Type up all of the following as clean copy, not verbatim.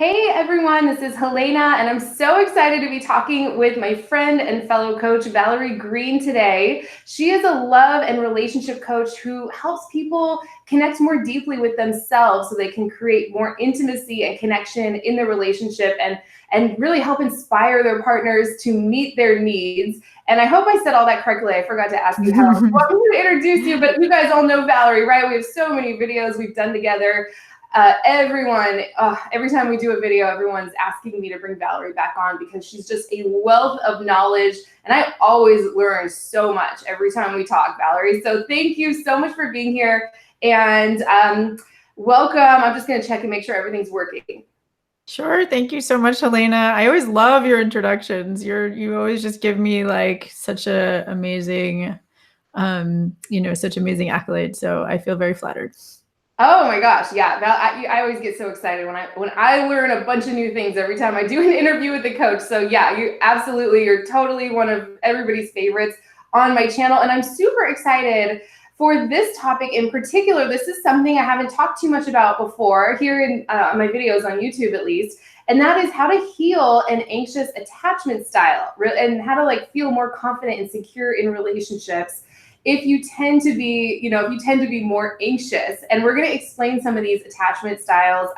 Hey everyone, this is Helena, and I'm so excited to be talking with my friend and fellow coach, Valerie Greene, today. She is a love and relationship coach who helps people connect more deeply with themselves so they can create more intimacy and connection in their relationship and really help inspire their partners to meet their needs. And I hope I said all that correctly. I forgot to ask you how I want to introduce you, but you guys all know Valerie, right? We have so many videos we've done together. Every time we do a video, everyone's asking me to bring Valerie back on because she's just a wealth of knowledge. And I always learn so much every time we talk, Valerie. So thank you so much for being here. And welcome. I'm just going to check and make sure everything's working. Sure. Thank you so much, Helena. I always love your introductions. You always just give me like such a amazing, such amazing accolades. So I feel very flattered. Oh my gosh, yeah. I always get so excited when I learn a bunch of new things every time I do an interview with the coach. So yeah, you're totally one of everybody's favorites on my channel, and I'm super excited for this topic in particular. This is something I haven't talked too much about before here in my videos on YouTube, at least, and that is how to heal an anxious attachment style and how to feel more confident and secure in relationships if you tend to be more anxious. And we're going to explain some of these attachment styles.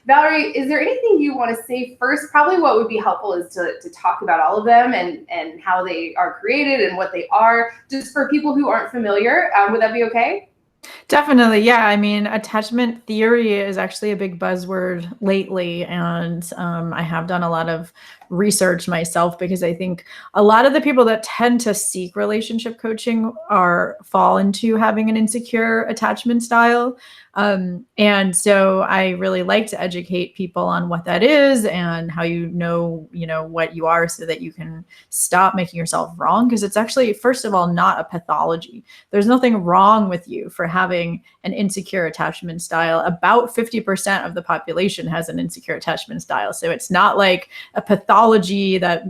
Valerie, is there anything you want to say first? Probably what would be helpful is to talk about all of them and how they are created and what they are, just for people who aren't familiar. Would that be okay? Definitely. Yeah. I mean, attachment theory is actually a big buzzword lately. And I have done a lot of research myself because I think a lot of the people that tend to seek relationship coaching fall into having an insecure attachment style. And so I really like to educate people on what that is and how you know what you are so that you can stop making yourself wrong. Because it's actually, first of all, not a pathology. There's nothing wrong with you for having an insecure attachment style. About 50% of the population has an insecure attachment style. So it's not like a pathology that,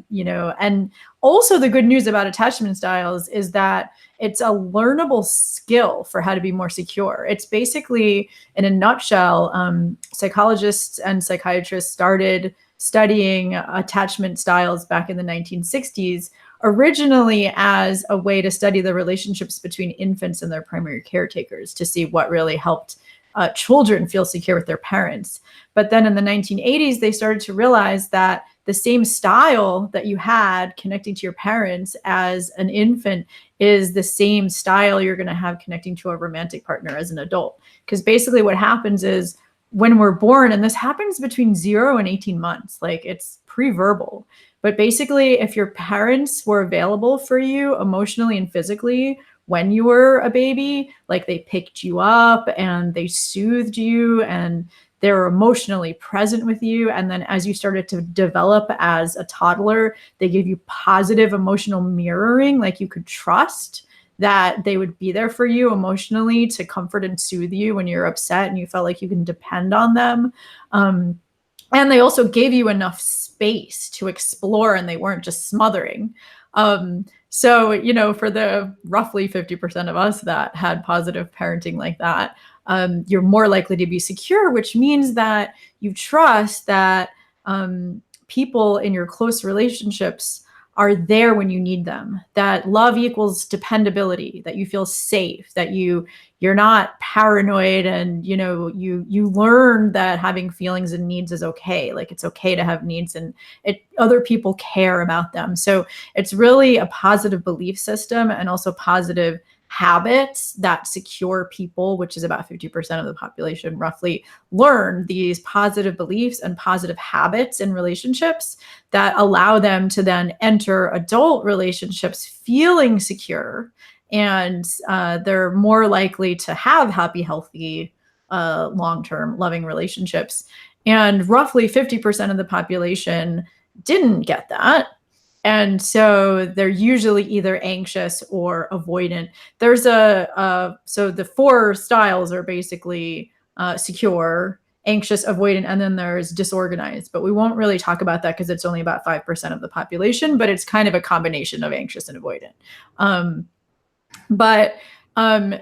and also the good news about attachment styles is that it's a learnable skill for how to be more secure. It's basically, in a nutshell, psychologists and psychiatrists started studying attachment styles back in the 1960s, originally as a way to study the relationships between infants and their primary caretakers to see what really helped children feel secure with their parents. But then in the 1980s, they started to realize that the same style that you had connecting to your parents as an infant is the same style you're going to have connecting to a romantic partner as an adult. Because basically what happens is when we're born, and this happens between 0 and 18 months, like it's pre-verbal, but basically if your parents were available for you emotionally and physically when you were a baby, like they picked you up and they soothed you and they were emotionally present with you. And then as you started to develop as a toddler, they gave you positive emotional mirroring, like you could trust that they would be there for you emotionally to comfort and soothe you when you're upset and you felt like you can depend on them. And they also gave you enough space to explore and they weren't just smothering. So, for the roughly 50% of us that had positive parenting like that, you're more likely to be secure, which means that you trust that people in your close relationships are there when you need them, that love equals dependability, that you feel safe, that you're not paranoid, and you learn that having feelings and needs is okay. Like it's okay to have needs and other people care about them. So it's really a positive belief system and also positive habits that secure people, which is about 50% of the population roughly, learn these positive beliefs and positive habits in relationships that allow them to then enter adult relationships feeling secure, and they're more likely to have happy, healthy, long-term loving relationships. And roughly 50% of the population didn't get that. And so they're usually either anxious or avoidant. There's so the 4 styles are basically secure, anxious, avoidant, and then there's disorganized. But we won't really talk about that because it's only about 5% of the population, but it's kind of a combination of anxious and avoidant.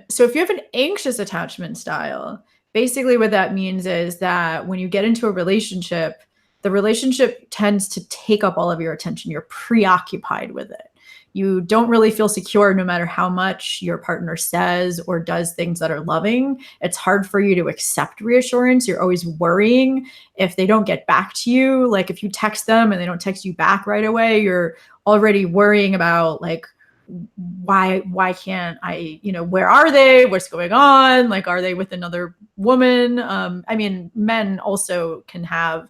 So if you have an anxious attachment style, basically what that means is that when you get into a relationship, the relationship tends to take up all of your attention. You're preoccupied with it. You don't really feel secure no matter how much your partner says or does things that are loving. It's hard for you to accept reassurance. You're always worrying if they don't get back to you. Like if you text them and they don't text you back right away, you're already worrying about like, why can't I, where are they? What's going on? Like, are they with another woman? I mean, men also can have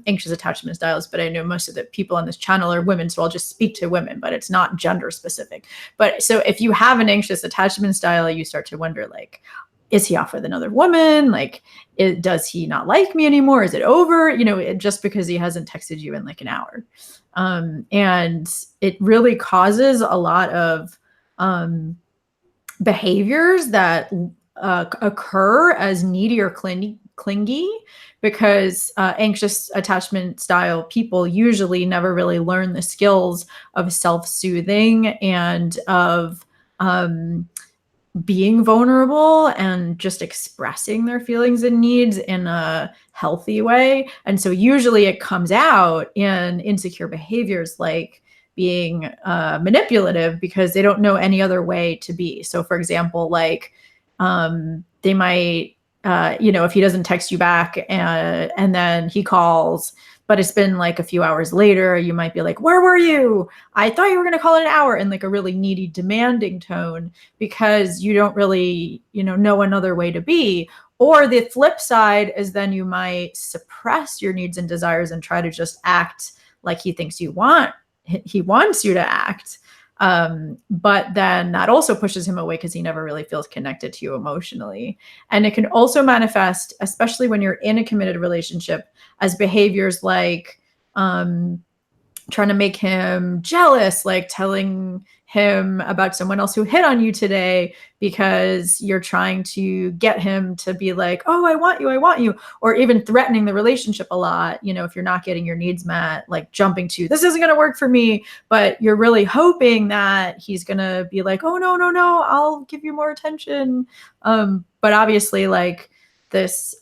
anxious attachment styles, but I know most of the people on this channel are women, so I'll just speak to women, but it's not gender specific. But so if you have an anxious attachment style, you start to wonder, like, is he off with another woman? Like, does he not like me anymore? Is it over? Just because he hasn't texted you in like an hour. And it really causes a lot of behaviors that occur as needy or clingy, because anxious attachment style people usually never really learn the skills of self-soothing and of being vulnerable and just expressing their feelings and needs in a healthy way. And so usually it comes out in insecure behaviors like being manipulative, because they don't know any other way to be. So for example, like they might, if he doesn't text you back and then he calls, but it's been like a few hours later, you might be like, where were you? I thought you were going to call in an hour, in like a really needy, demanding tone, because you don't really, know another way to be. Or the flip side is then you might suppress your needs and desires and try to just act like he thinks he wants you to act. But then that also pushes him away because he never really feels connected to you emotionally. And it can also manifest, especially when you're in a committed relationship, as behaviors like trying to make him jealous, like telling him about someone else who hit on you today because you're trying to get him to be like, oh, I want you, or even threatening the relationship a lot. If you're not getting your needs met, like jumping to, this isn't going to work for me, but you're really hoping that he's going to be like, oh, no, I'll give you more attention. But obviously, like, this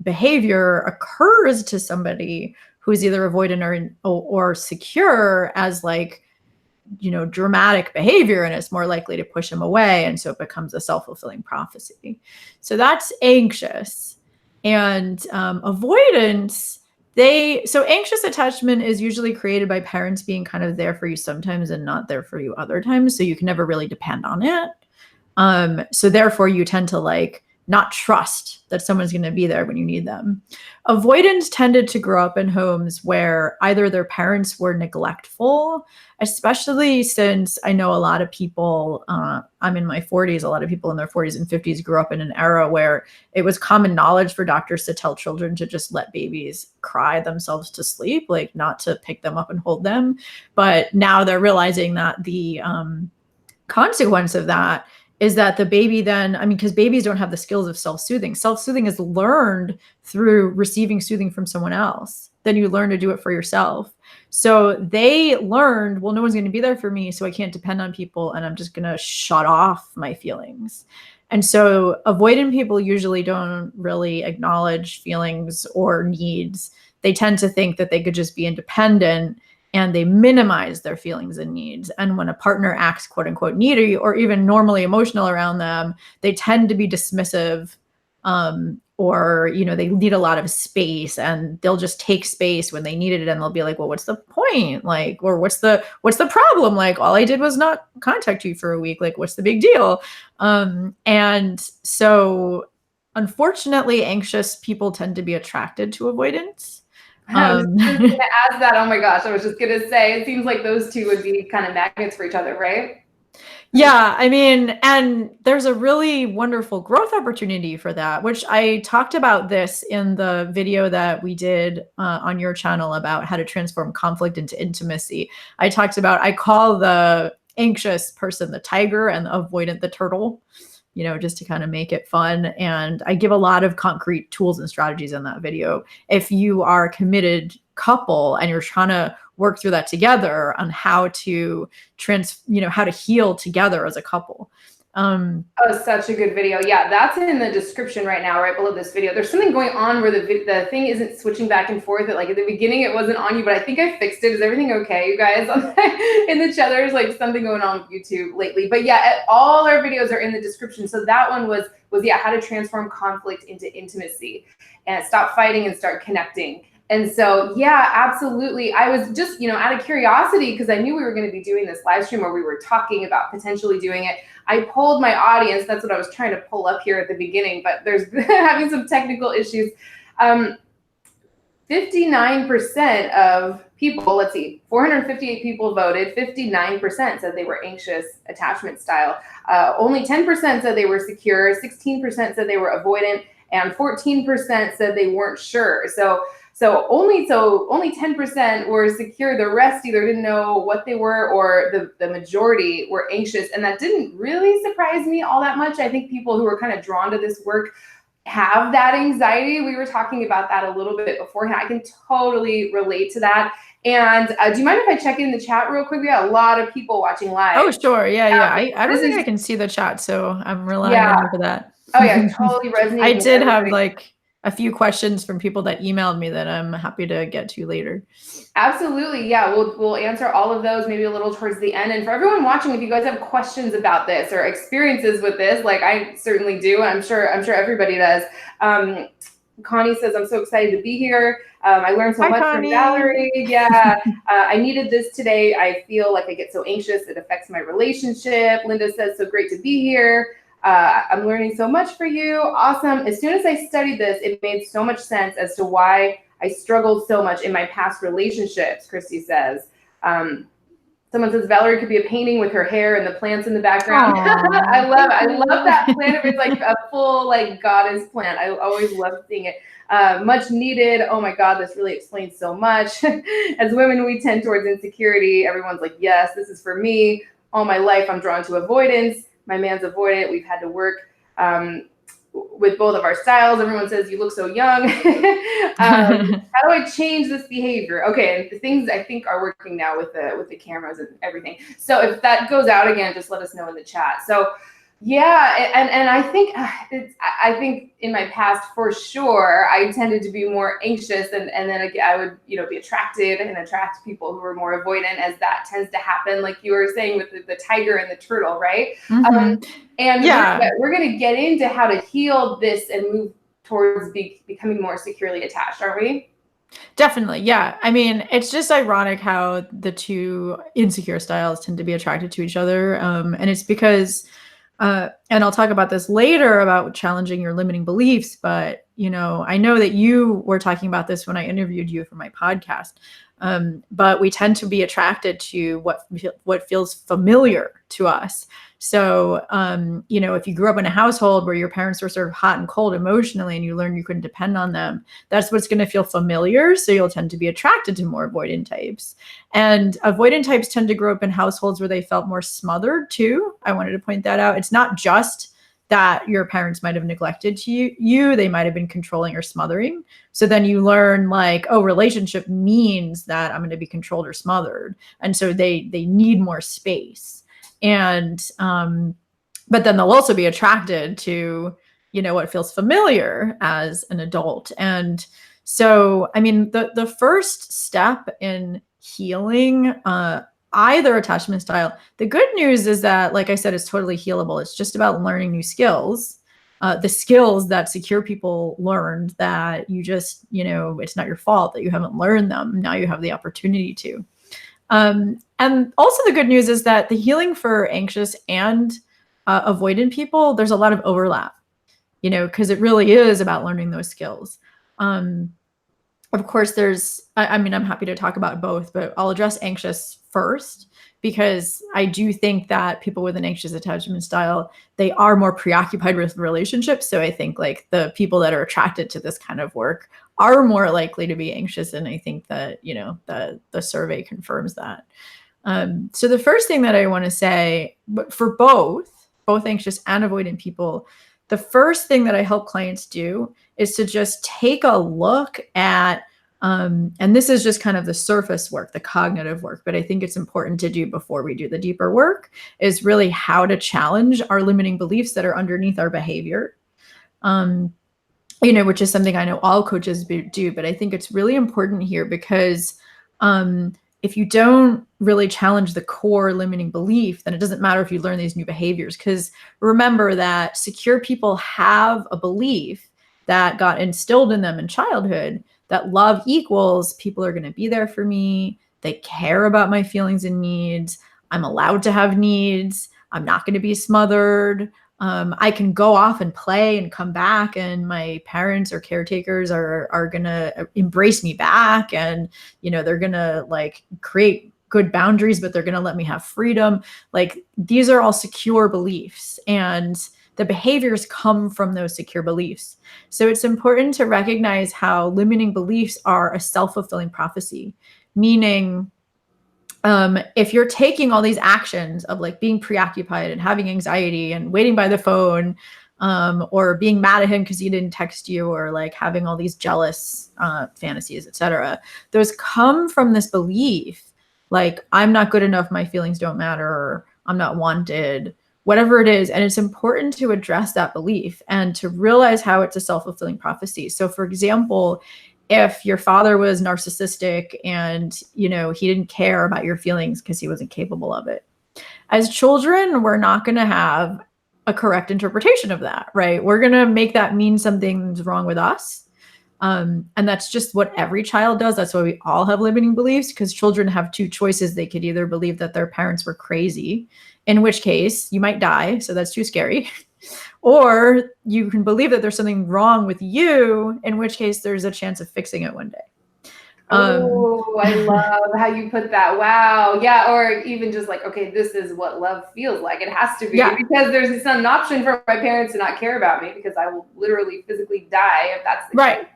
behavior occurs to somebody who's either avoidant or secure as like, dramatic behavior, and it's more likely to push him away. And so it becomes a self-fulfilling prophecy. So that's anxious. And avoidance, so anxious attachment is usually created by parents being kind of there for you sometimes and not there for you other times. So you can never really depend on it. So therefore you tend to like not trust that someone's going to be there when you need them. Avoidants tended to grow up in homes where either their parents were neglectful, especially since I know a lot of people, I'm in my 40s, a lot of people in their 40s and 50s grew up in an era where it was common knowledge for doctors to tell children to just let babies cry themselves to sleep, like not to pick them up and hold them. But now they're realizing that the consequence of that is that the baby then, because babies don't have the skills of self-soothing. Self-soothing is learned through receiving soothing from someone else. Then you learn to do it for yourself. So they learned, well, no one's going to be there for me, so I can't depend on people, and I'm just going to shut off my feelings. And so avoidant people usually don't really acknowledge feelings or needs. They tend to think that they could just be independent, and they minimize their feelings and needs. And when a partner acts quote unquote needy or even normally emotional around them, they tend to be dismissive, or, they need a lot of space, and they'll just take space when they needed it. And they'll be like, well, what's the point? Like, or what's the problem? Like, all I did was not contact you for a week. Like, what's the big deal? And so unfortunately, anxious people tend to be attracted to avoidance. I was just going to ask that. Oh my gosh. I was just going to say, it seems like those two would be kind of magnets for each other, right? Yeah. And there's a really wonderful growth opportunity for that, which I talked about this in the video that we did on your channel about how to transform conflict into intimacy. I call the anxious person the tiger and the avoidant the turtle, just to kind of make it fun. And I give a lot of concrete tools and strategies in that video. If you are a committed couple and you're trying to work through that together on how to how to heal together as a couple. Oh, such a good video. Yeah, that's in the description right now, right below this video. There's something going on where the thing isn't switching back and forth. Like at the beginning, it wasn't on you, but I think I fixed it. Is everything okay, you guys? In the chat, there's like something going on with YouTube lately. But yeah, all our videos are in the description. So that one was yeah, how to transform conflict into intimacy and stop fighting and start connecting. And so, yeah, absolutely. I was just, out of curiosity, because I knew we were going to be doing this live stream where we were talking about potentially doing it. I polled my audience. That's what I was trying to pull up here at the beginning, but there's having some technical issues. 59% of people, let's see, 458 people voted. 59% said they were anxious attachment style. Only 10% said they were secure. 16% said they were avoidant, and 14% said they weren't sure. So only 10% were secure. The rest either didn't know what they were, or the majority were anxious. And that didn't really surprise me all that much. I think people who are kind of drawn to this work have that anxiety. We were talking about that a little bit beforehand. I can totally relate to that. And do you mind if I check in the chat real quick? We got a lot of people watching live. Oh, sure. Yeah. I don't think I can see the chat, so I'm relying on you for that. Oh yeah, totally resonating. I did have like a few questions from people that emailed me that I'm happy to get to later. Absolutely. Yeah, we'll answer all of those maybe a little towards the end. And for everyone watching, if you guys have questions about this or experiences with this, like I certainly do, and I'm sure everybody does. Connie says, I'm so excited to be here. I learned so much from Valerie. Yeah, I needed this today. I feel like I get so anxious. It affects my relationship. Linda says, so great to be here. I'm learning so much for you. Awesome. As soon as I studied this, it made so much sense as to why I struggled so much in my past relationships, Christy says. Someone says Valerie could be a painting with her hair and the plants in the background. I love that plant. It's like a full like goddess plant. I always love seeing it. Much needed. Oh my God, this really explains so much. As women, we tend towards insecurity. Everyone's like, yes, this is for me. All my life, I'm drawn to avoidance. My man's avoidant. We've had to work with both of our styles. Everyone says you look so young. How do I change this behavior? Okay, and the things I think are working now with the cameras and everything. So if that goes out again, just let us know in the chat. So yeah, and I think I think in my past for sure I tended to be more anxious, and then I would be attracted and attract people who were more avoidant, as that tends to happen, like you were saying with the tiger and the turtle, right? And yeah, we're going to get into how to heal this and move towards becoming more securely attached, aren't we? Definitely. Yeah. I mean, it's just ironic how the two insecure styles tend to be attracted to each other. And it's because, and I'll talk about this later about challenging your limiting beliefs, but, I know that you were talking about this when I interviewed you for my podcast. But we tend to be attracted to what feels familiar to us. So, if you grew up in a household where your parents were sort of hot and cold emotionally and you learned you couldn't depend on them, that's what's going to feel familiar. So you'll tend to be attracted to more avoidant types. And avoidant types tend to grow up in households where they felt more smothered too. I wanted to point that out. It's not just that your parents might have neglected you, they might have been controlling or smothering. So then you learn like, oh, relationship means that I'm going to be controlled or smothered. And so they need more space. And, but then they'll also be attracted to, what feels familiar as an adult. And so, I mean, the first step in healing, either attachment style, the good news is that, like I said, it's totally healable. It's just about learning new skills, the skills that secure people learned that you just, it's not your fault that you haven't learned them. Now you have the opportunity to. And also the good news is that the healing for anxious and avoidant people, there's a lot of overlap, because it really is about learning those skills. Of course, I'm happy to talk about both, but I'll address anxious first, because I do think that people with an anxious attachment style, they are more preoccupied with relationships. So I think like the people that are attracted to this kind of work are more likely to be anxious. And I think that, the survey confirms that. So the first thing that I want to say, but for both anxious and avoidant people, the first thing that I help clients do is to just take a look at And this is just kind of the surface work, the cognitive work, but I think it's important to do before we do the deeper work, is really how to challenge our limiting beliefs that are underneath our behavior. Which is something I know all coaches do, but I think it's really important here because if you don't really challenge the core limiting belief, then it doesn't matter if you learn these new behaviors. Because remember that secure people have a belief that got instilled in them in childhood that love equals people are going to be there for me. They care about my feelings and needs. I'm allowed to have needs. I'm not going to be smothered. I can go off and play and come back, and my parents or caretakers are gonna embrace me back, and they're gonna like create good boundaries, but they're gonna let me have freedom. Like these are all secure beliefs, and the behaviors come from those secure beliefs. So it's important to recognize how limiting beliefs are a self-fulfilling prophecy, meaning if you're taking all these actions of like being preoccupied and having anxiety and waiting by the phone, or being mad at him because he didn't text you, or like having all these jealous fantasies, etc., those come from this belief like I'm not good enough, my feelings don't matter, I'm not wanted, whatever it is. And it's important to address that belief and to realize how it's a self-fulfilling prophecy. So for example, if your father was narcissistic and he didn't care about your feelings because he wasn't capable of it, as children we're not going to have a correct interpretation of that, right? We're going to make that mean something's wrong with us, and that's just what every child does. That's why we all have limiting beliefs, because children have two choices. They could either believe that their parents were crazy, in which case you might die, so that's too scary, or you can believe that there's something wrong with you, in which case there's a chance of fixing it one day. Oh, I love how you put that. Wow. Yeah. Or even just like, okay, this is what love feels like. It has to be, because there's an option for my parents to not care about me, because I will literally physically die if that's the case.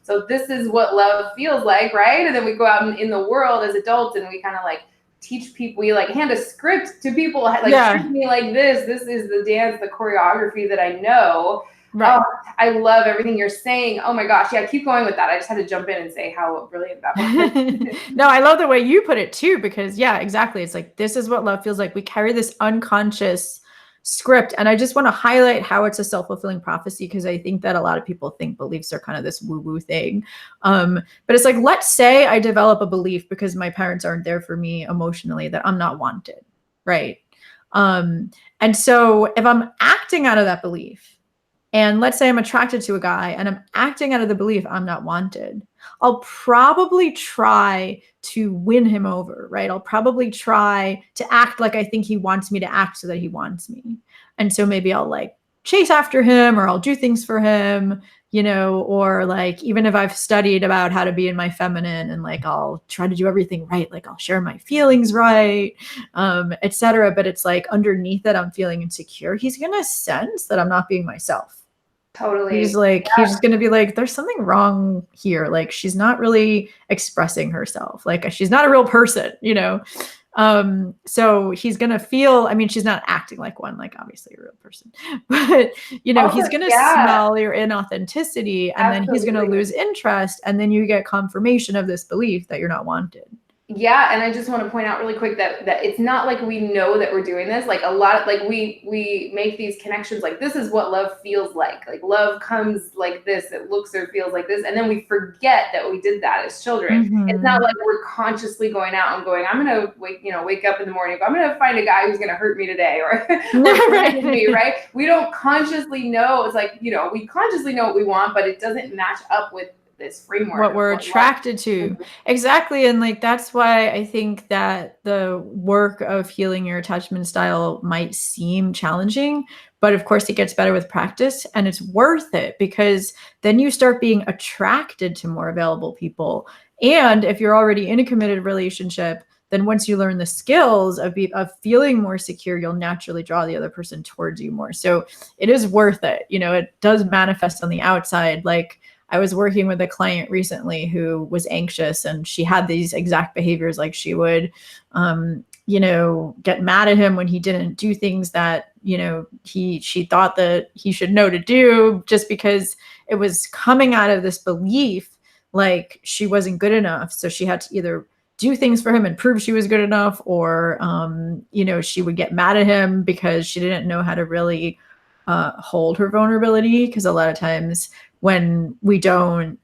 So this is what love feels like, right? And then we go out in the world as adults and we kind of like teach people, we like hand a script to people, like treat me like this. This is the dance, the choreography that I know. Right. Oh, I love everything you're saying. Oh my gosh. Yeah, keep going with that. I just had to jump in and say how brilliant that was. No, I love the way you put it too, because exactly. It's like, this is what love feels like. We carry this unconscious script. And I just want to highlight how it's a self-fulfilling prophecy, because I think that a lot of people think beliefs are kind of this woo-woo thing. But it's like, let's say I develop a belief because my parents aren't there for me emotionally, that I'm not wanted. Right. And so if I'm acting out of that belief, and let's say I'm attracted to a guy and I'm acting out of the belief I'm not wanted, I'll probably try to win him over, right? I'll probably try to act like I think he wants me to act so that he wants me. And so maybe I'll like chase after him, or I'll do things for him, or like, even if I've studied about how to be in my feminine, and like, I'll try to do everything right. Like I'll share my feelings right, etc. But it's like underneath it, I'm feeling insecure. He's going to sense that I'm not being myself. Totally. He's like, he's just going to be like, there's something wrong here. Like, she's not really expressing herself. Like, she's not a real person, so he's going to feel, I mean, she's not acting like one, like obviously a real person, but also, he's going to smell your inauthenticity, and then he's going to lose interest. And then you get confirmation of this belief that you're not wanted. Yeah, and I just want to point out really quick that it's not like we know that we're doing this. Like a lot, like we make these connections, like this is what love feels like. Like love comes like this, it looks or feels like this, and then we forget that we did that as children. Mm-hmm. It's not like we're consciously going out and going, I'm gonna wake up in the morning, I'm gonna find a guy who's gonna hurt me today, or me, right? We don't consciously know. It's like, we consciously know what we want, but it doesn't match up with this framework, what we're attracted to. Exactly. And like, that's why I think that the work of healing your attachment style might seem challenging, but of course it gets better with practice, and it's worth it, because then you start being attracted to more available people. And if you're already in a committed relationship, then once you learn the skills of feeling more secure, you'll naturally draw the other person towards you more. So it is worth it. It does manifest on the outside. Like, I was working with a client recently who was anxious, and she had these exact behaviors. Like she would, get mad at him when he didn't do things that, she thought that he should know to do, just because it was coming out of this belief like she wasn't good enough. So she had to either do things for him and prove she was good enough, or, you know, she would get mad at him because she didn't know how to really hold her vulnerability. Because a lot of times when we don't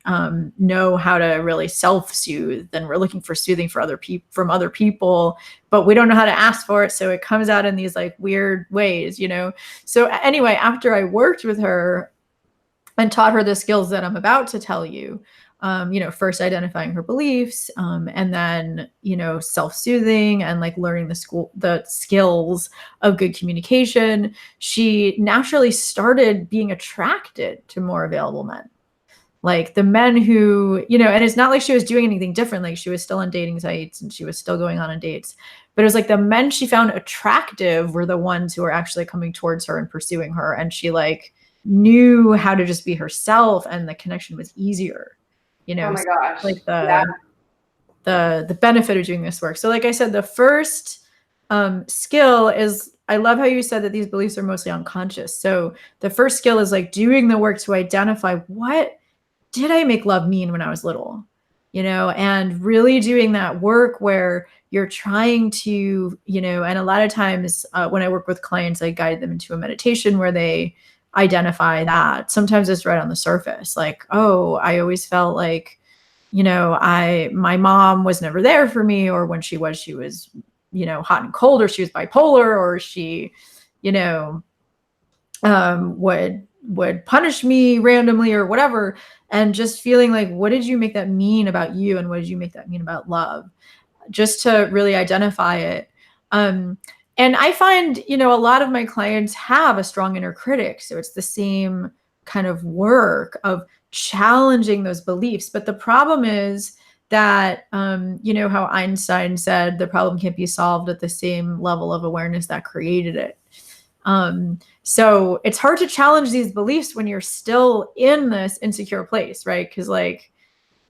know how to really self-soothe, then we're looking for soothing for from other people, but we don't know how to ask for it. So it comes out in these like weird ways, you know? So anyway, after I worked with her and taught her the skills that I'm about to tell you, you know, first identifying her beliefs, and then, you know, self-soothing and like learning the skills of good communication, she naturally started being attracted to more available men. Like the men who, you know, and it's not like she was doing anything different. Like she was still on dating sites and she was still going on dates, but it was like the men she found attractive were the ones who were actually coming towards her and pursuing her. And she like knew how to just be herself, and the connection was easier, you know. Oh my gosh. Like Yeah. the benefit of doing this work. So like I said, the first skill is, I love how you said that these beliefs are mostly unconscious. So the first skill is like doing the work to identify, what did I make love mean when I was little? You know, and really doing that work where you're trying to, you know, and a lot of times when I work with clients, I guide them into a meditation where they identify that. Sometimes it's right on the surface, like, oh, I always felt like, you know, my mom was never there for me, or when she was, you know, hot and cold, or she was bipolar, or she, you know, would punish me randomly or whatever. And just feeling like, what did you make that mean about you? And what did you make that mean about love? Just to really identify it. And I find, you know, a lot of my clients have a strong inner critic. So it's the same kind of work of challenging those beliefs. But the problem is that, you know, how Einstein said the problem can't be solved at the same level of awareness that created it. So it's hard to challenge these beliefs when you're still in this insecure place, right? Because like,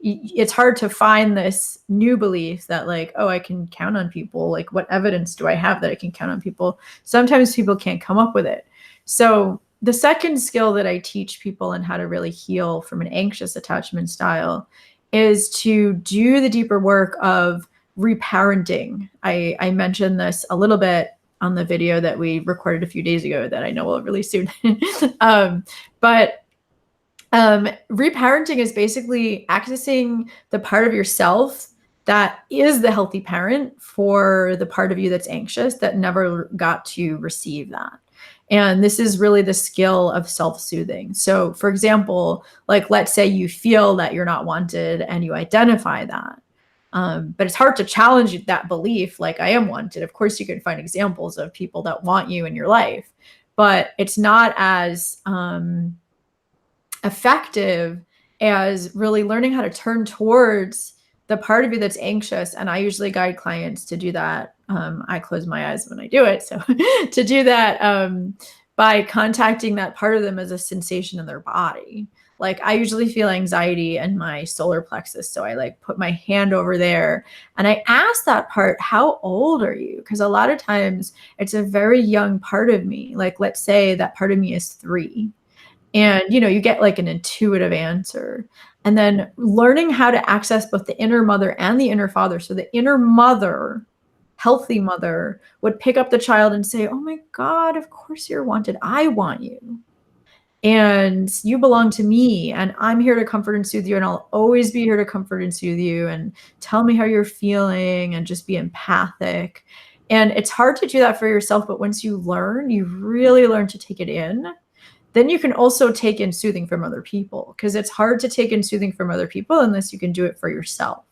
it's hard to find this new belief that like, oh, I can count on people. Like, what evidence do I have that I can count on people? Sometimes people can't come up with it. So the second skill that I teach people on how to really heal from an anxious attachment style is to do the deeper work of reparenting. I mentioned this a little bit on the video that we recorded a few days ago that I know will release soon. But reparenting is basically accessing the part of yourself that is the healthy parent for the part of you that's anxious, that never got to receive that. And this is really the skill of self-soothing. So for example, like let's say you feel that you're not wanted and you identify that. But it's hard to challenge that belief, like I am wanted. Of course, you can find examples of people that want you in your life, but it's not as effective as really learning how to turn towards the part of you that's anxious. And I usually guide clients to do that. I close my eyes when I do it. So to do that by contacting that part of them as a sensation in their body. Like I usually feel anxiety in my solar plexus. So I like put my hand over there and I ask that part, how old are you? Because a lot of times it's a very young part of me. Like let's say that part of me is 3. And, you know, you get like an intuitive answer. And then learning how to access both the inner mother and the inner father. So the inner mother, healthy mother, would pick up the child and say, oh my God, of course you're wanted. I want you. And you belong to me. And I'm here to comfort and soothe you. And I'll always be here to comfort and soothe you. And tell me how you're feeling and just be empathic. And it's hard to do that for yourself. But once you learn, you really learn to take it in. Then you can also take in soothing from other people, because it's hard to take in soothing from other people unless you can do it for yourself.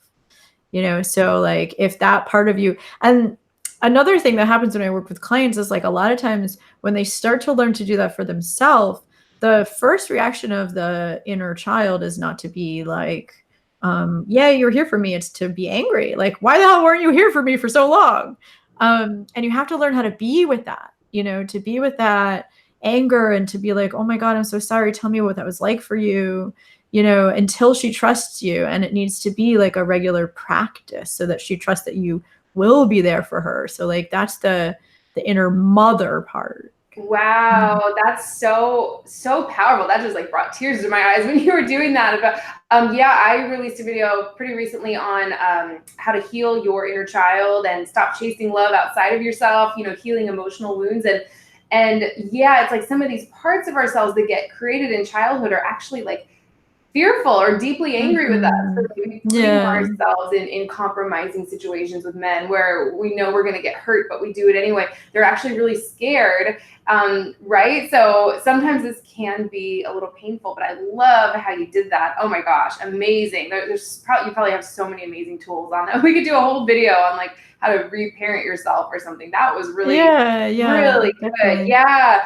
You know, so like if that part of you, and another thing that happens when I work with clients is like a lot of times when they start to learn to do that for themselves, the first reaction of the inner child is not to be like, yeah, you're here for me. It's to be angry. Like, why the hell weren't you here for me for so long? And you have to learn how to be with that, you know, to be with that anger and to be like, oh my God, I'm so sorry. Tell me what that was like for you, you know, until she trusts you. And it needs to be like a regular practice so that she trusts that you will be there for her. So like, that's the inner mother part. Wow, that's so powerful. That just like brought tears to my eyes when you were doing that. About yeah, I released a video pretty recently on how to heal your inner child and stop chasing love outside of yourself. You know, healing emotional wounds, and yeah, it's like some of these parts of ourselves that get created in childhood are actually like fearful or deeply angry with us. So we blame ourselves in compromising situations with men where we know we're going to get hurt, but we do it anyway. They're actually really scared, right? So sometimes this can be a little painful, but I love how you did that. Oh my gosh, amazing. There's probably, you probably have so many amazing tools on that. We could do a whole video on like how to reparent yourself or something. That was really, really good. Definitely. Yeah.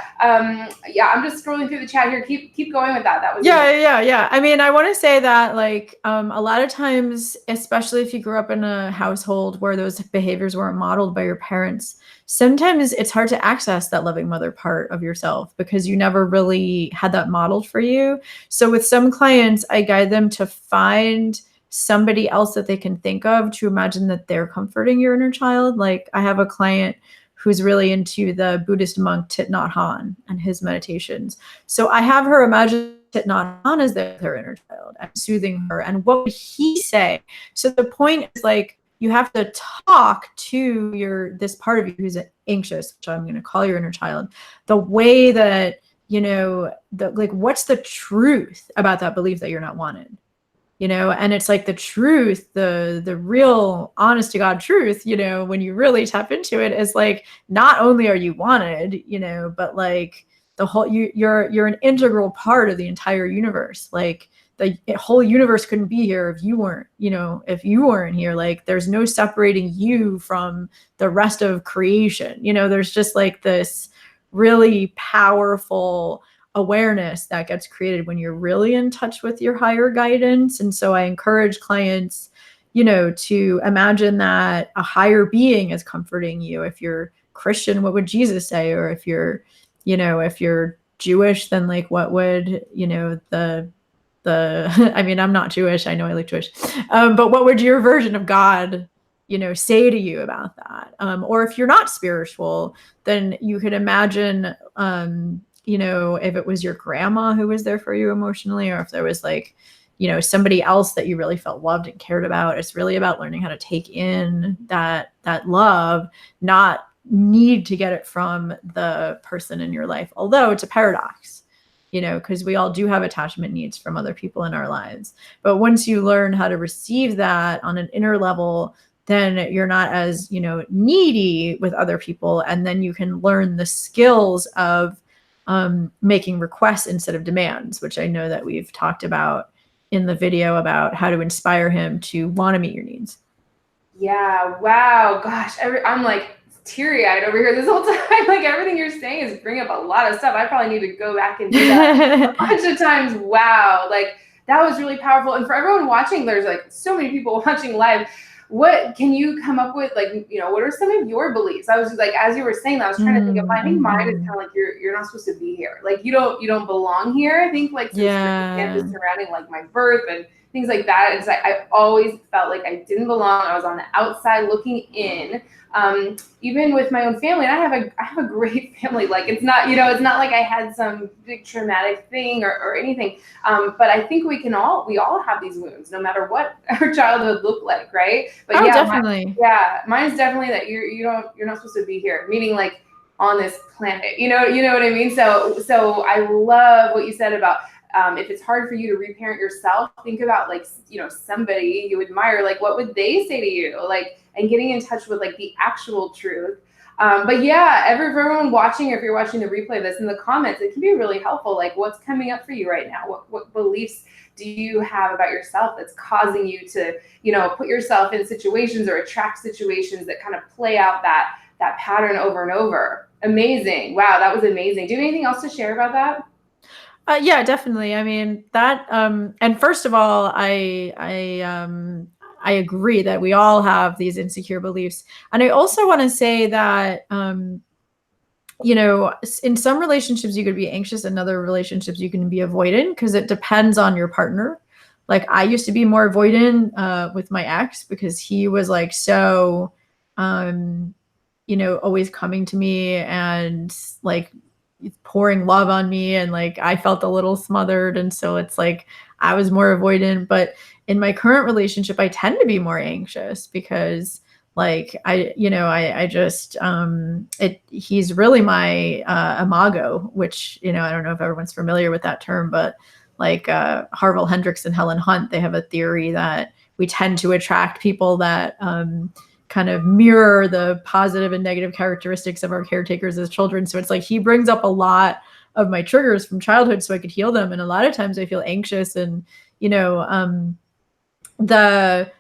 Yeah, I'm just scrolling through the chat here. Keep going with that. That was yeah. I mean, I want to say that like a lot of times, especially if you grew up in a household where those behaviors weren't modeled by your parents, sometimes it's hard to access that loving mother part of yourself because you never really had that modeled for you. So with some clients, I guide them to find somebody else that they can think of to imagine that they're comforting your inner child. Like I have a client who's really into the Buddhist monk Thich Nhat Hanh and his meditations. So I have her imagine Thich Nhat Hanh as her inner child and soothing her. And what would he say? So the point is like, you have to talk to this part of you who's anxious, which I'm going to call your inner child, the way that, you know, like, what's the truth about that belief that you're not wanted? You know, and it's like the truth, the real honest to God truth, you know, when you really tap into it is like, not only are you wanted, you know, but like the whole, you're an integral part of the entire universe. Like the whole universe couldn't be here if you weren't, you know, if you weren't here. Like there's no separating you from the rest of creation. You know, there's just like this really powerful awareness that gets created when you're really in touch with your higher guidance. And so I encourage clients, you know, to imagine that a higher being is comforting you. If you're Christian, what would Jesus say? Or if you're, you know, if you're Jewish, then like what would, you know, the I mean, I'm not Jewish. I know I look Jewish. But what would your version of God, you know, say to you about that? Or if you're not spiritual, then you could imagine, you know, if it was your grandma who was there for you emotionally, or if there was like, you know, somebody else that you really felt loved and cared about. It's really about learning how to take in that love, not need to get it from the person in your life. Although it's a paradox, you know, because we all do have attachment needs from other people in our lives. But once you learn how to receive that on an inner level, then you're not as, you know, needy with other people. And then you can learn the skills of making requests instead of demands, which I know that we've talked about in the video about how to inspire him to want to meet your needs. Yeah. Wow. Gosh. I'm like teary-eyed over here this whole time. Like everything you're saying is bringing up a lot of stuff. I probably need to go back and do that a bunch of times. Wow. Like that was really powerful. And for everyone watching, there's like so many people watching live. What can you come up with? Like, you know, what are some of your beliefs? I was just like, as you were saying that, I was trying to think of, I think mine is kind of like, you're not supposed to be here. Like you don't belong here. I think like circumstances surrounding like my birth and things like that. It's like, I always felt like I didn't belong. I was on the outside looking in. Even with my own family, and I have a great family. Like it's not, you know, it's not like I had some big traumatic thing or anything. But I think we all have these wounds, no matter what our childhood looked like, right? But yeah, definitely. Mine's definitely that you're not supposed to be here. Meaning like on this planet, you know what I mean? So I love what you said about if it's hard for you to reparent yourself, think about like, you know, somebody you admire, like what would they say to you? Like, and getting in touch with like the actual truth. But yeah, for everyone watching, or if you're watching the replay of this in the comments, it can be really helpful. Like what's coming up for you right now? What beliefs do you have about yourself that's causing you to, you know, put yourself in situations or attract situations that kind of play out that pattern over and over? Amazing. Wow, that was amazing. Do you have anything else to share about that? Yeah, definitely. I mean that, and first of all, I agree that we all have these insecure beliefs. And I also want to say that, you know, in some relationships you could be anxious, in other relationships you can be avoidant, because it depends on your partner. Like I used to be more avoidant with my ex because he was like so, you know, always coming to me and like pouring love on me, and like I felt a little smothered, and so it's like I was more avoidant. But in my current relationship, I tend to be more anxious because like I just he's really my imago, which I don't know if everyone's familiar with that term, but like Harville Hendricks and Helen Hunt, they have a theory that we tend to attract people that kind of mirror the positive and negative characteristics of our caretakers as children. So it's like he brings up a lot of my triggers from childhood so I could heal them. And a lot of times I feel anxious, and the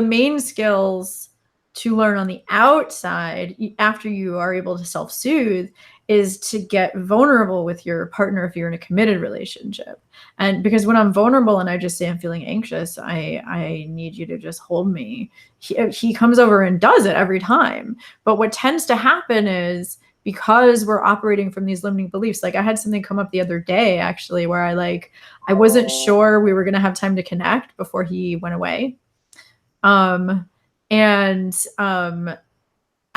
main skills to learn on the outside after you are able to self-soothe is to get vulnerable with your partner if you're in a committed relationship. And because when I'm vulnerable and I just say I'm feeling anxious, I need you to just hold me. He comes over and does it every time. But what tends to happen is, because we're operating from these limiting beliefs, like I had something come up the other day actually where I wasn't sure we were going to have time to connect before he went away.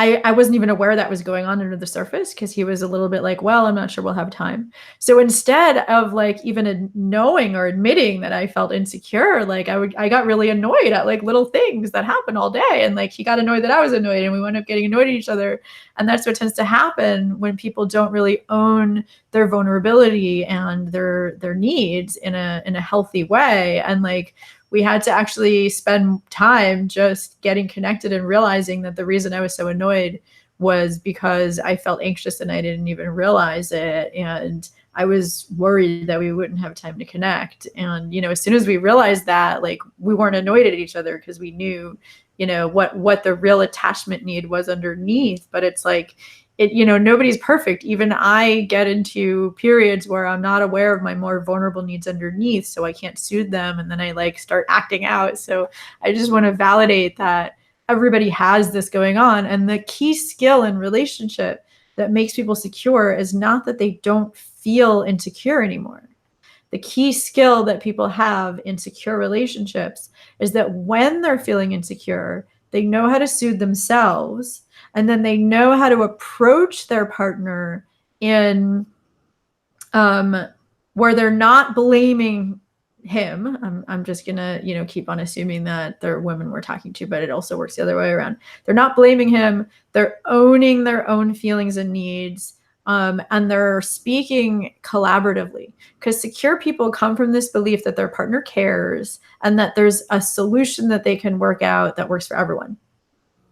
I wasn't even aware that was going on under the surface, because he was a little bit like, well, I'm not sure we'll have time. So instead of like even knowing or admitting that I felt insecure, like I got really annoyed at like little things that happen all day. And like he got annoyed that I was annoyed, and we wound up getting annoyed at each other. And that's what tends to happen when people don't really own their vulnerability and their needs in a healthy way. And like, we had to actually spend time just getting connected and realizing that the reason I was so annoyed was because I felt anxious and I didn't even realize it. And I was worried that we wouldn't have time to connect. And, as soon as we realized that, like, we weren't annoyed at each other because we knew, what the real attachment need was underneath. But it's like, nobody's perfect. Even I get into periods where I'm not aware of my more vulnerable needs underneath, so I can't soothe them, and then I like start acting out. So I just want to validate that everybody has this going on. And the key skill in relationship that makes people secure is not that they don't feel insecure anymore. The key skill that people have in secure relationships is that when they're feeling insecure, they know how to soothe themselves, and then they know how to approach their partner in where they're not blaming him. I'm just gonna keep on assuming that they're women we're talking to, but it also works the other way around. They're not blaming him. They're owning their own feelings and needs, and they're speaking collaboratively, because secure people come from this belief that their partner cares and that there's a solution that they can work out that works for everyone.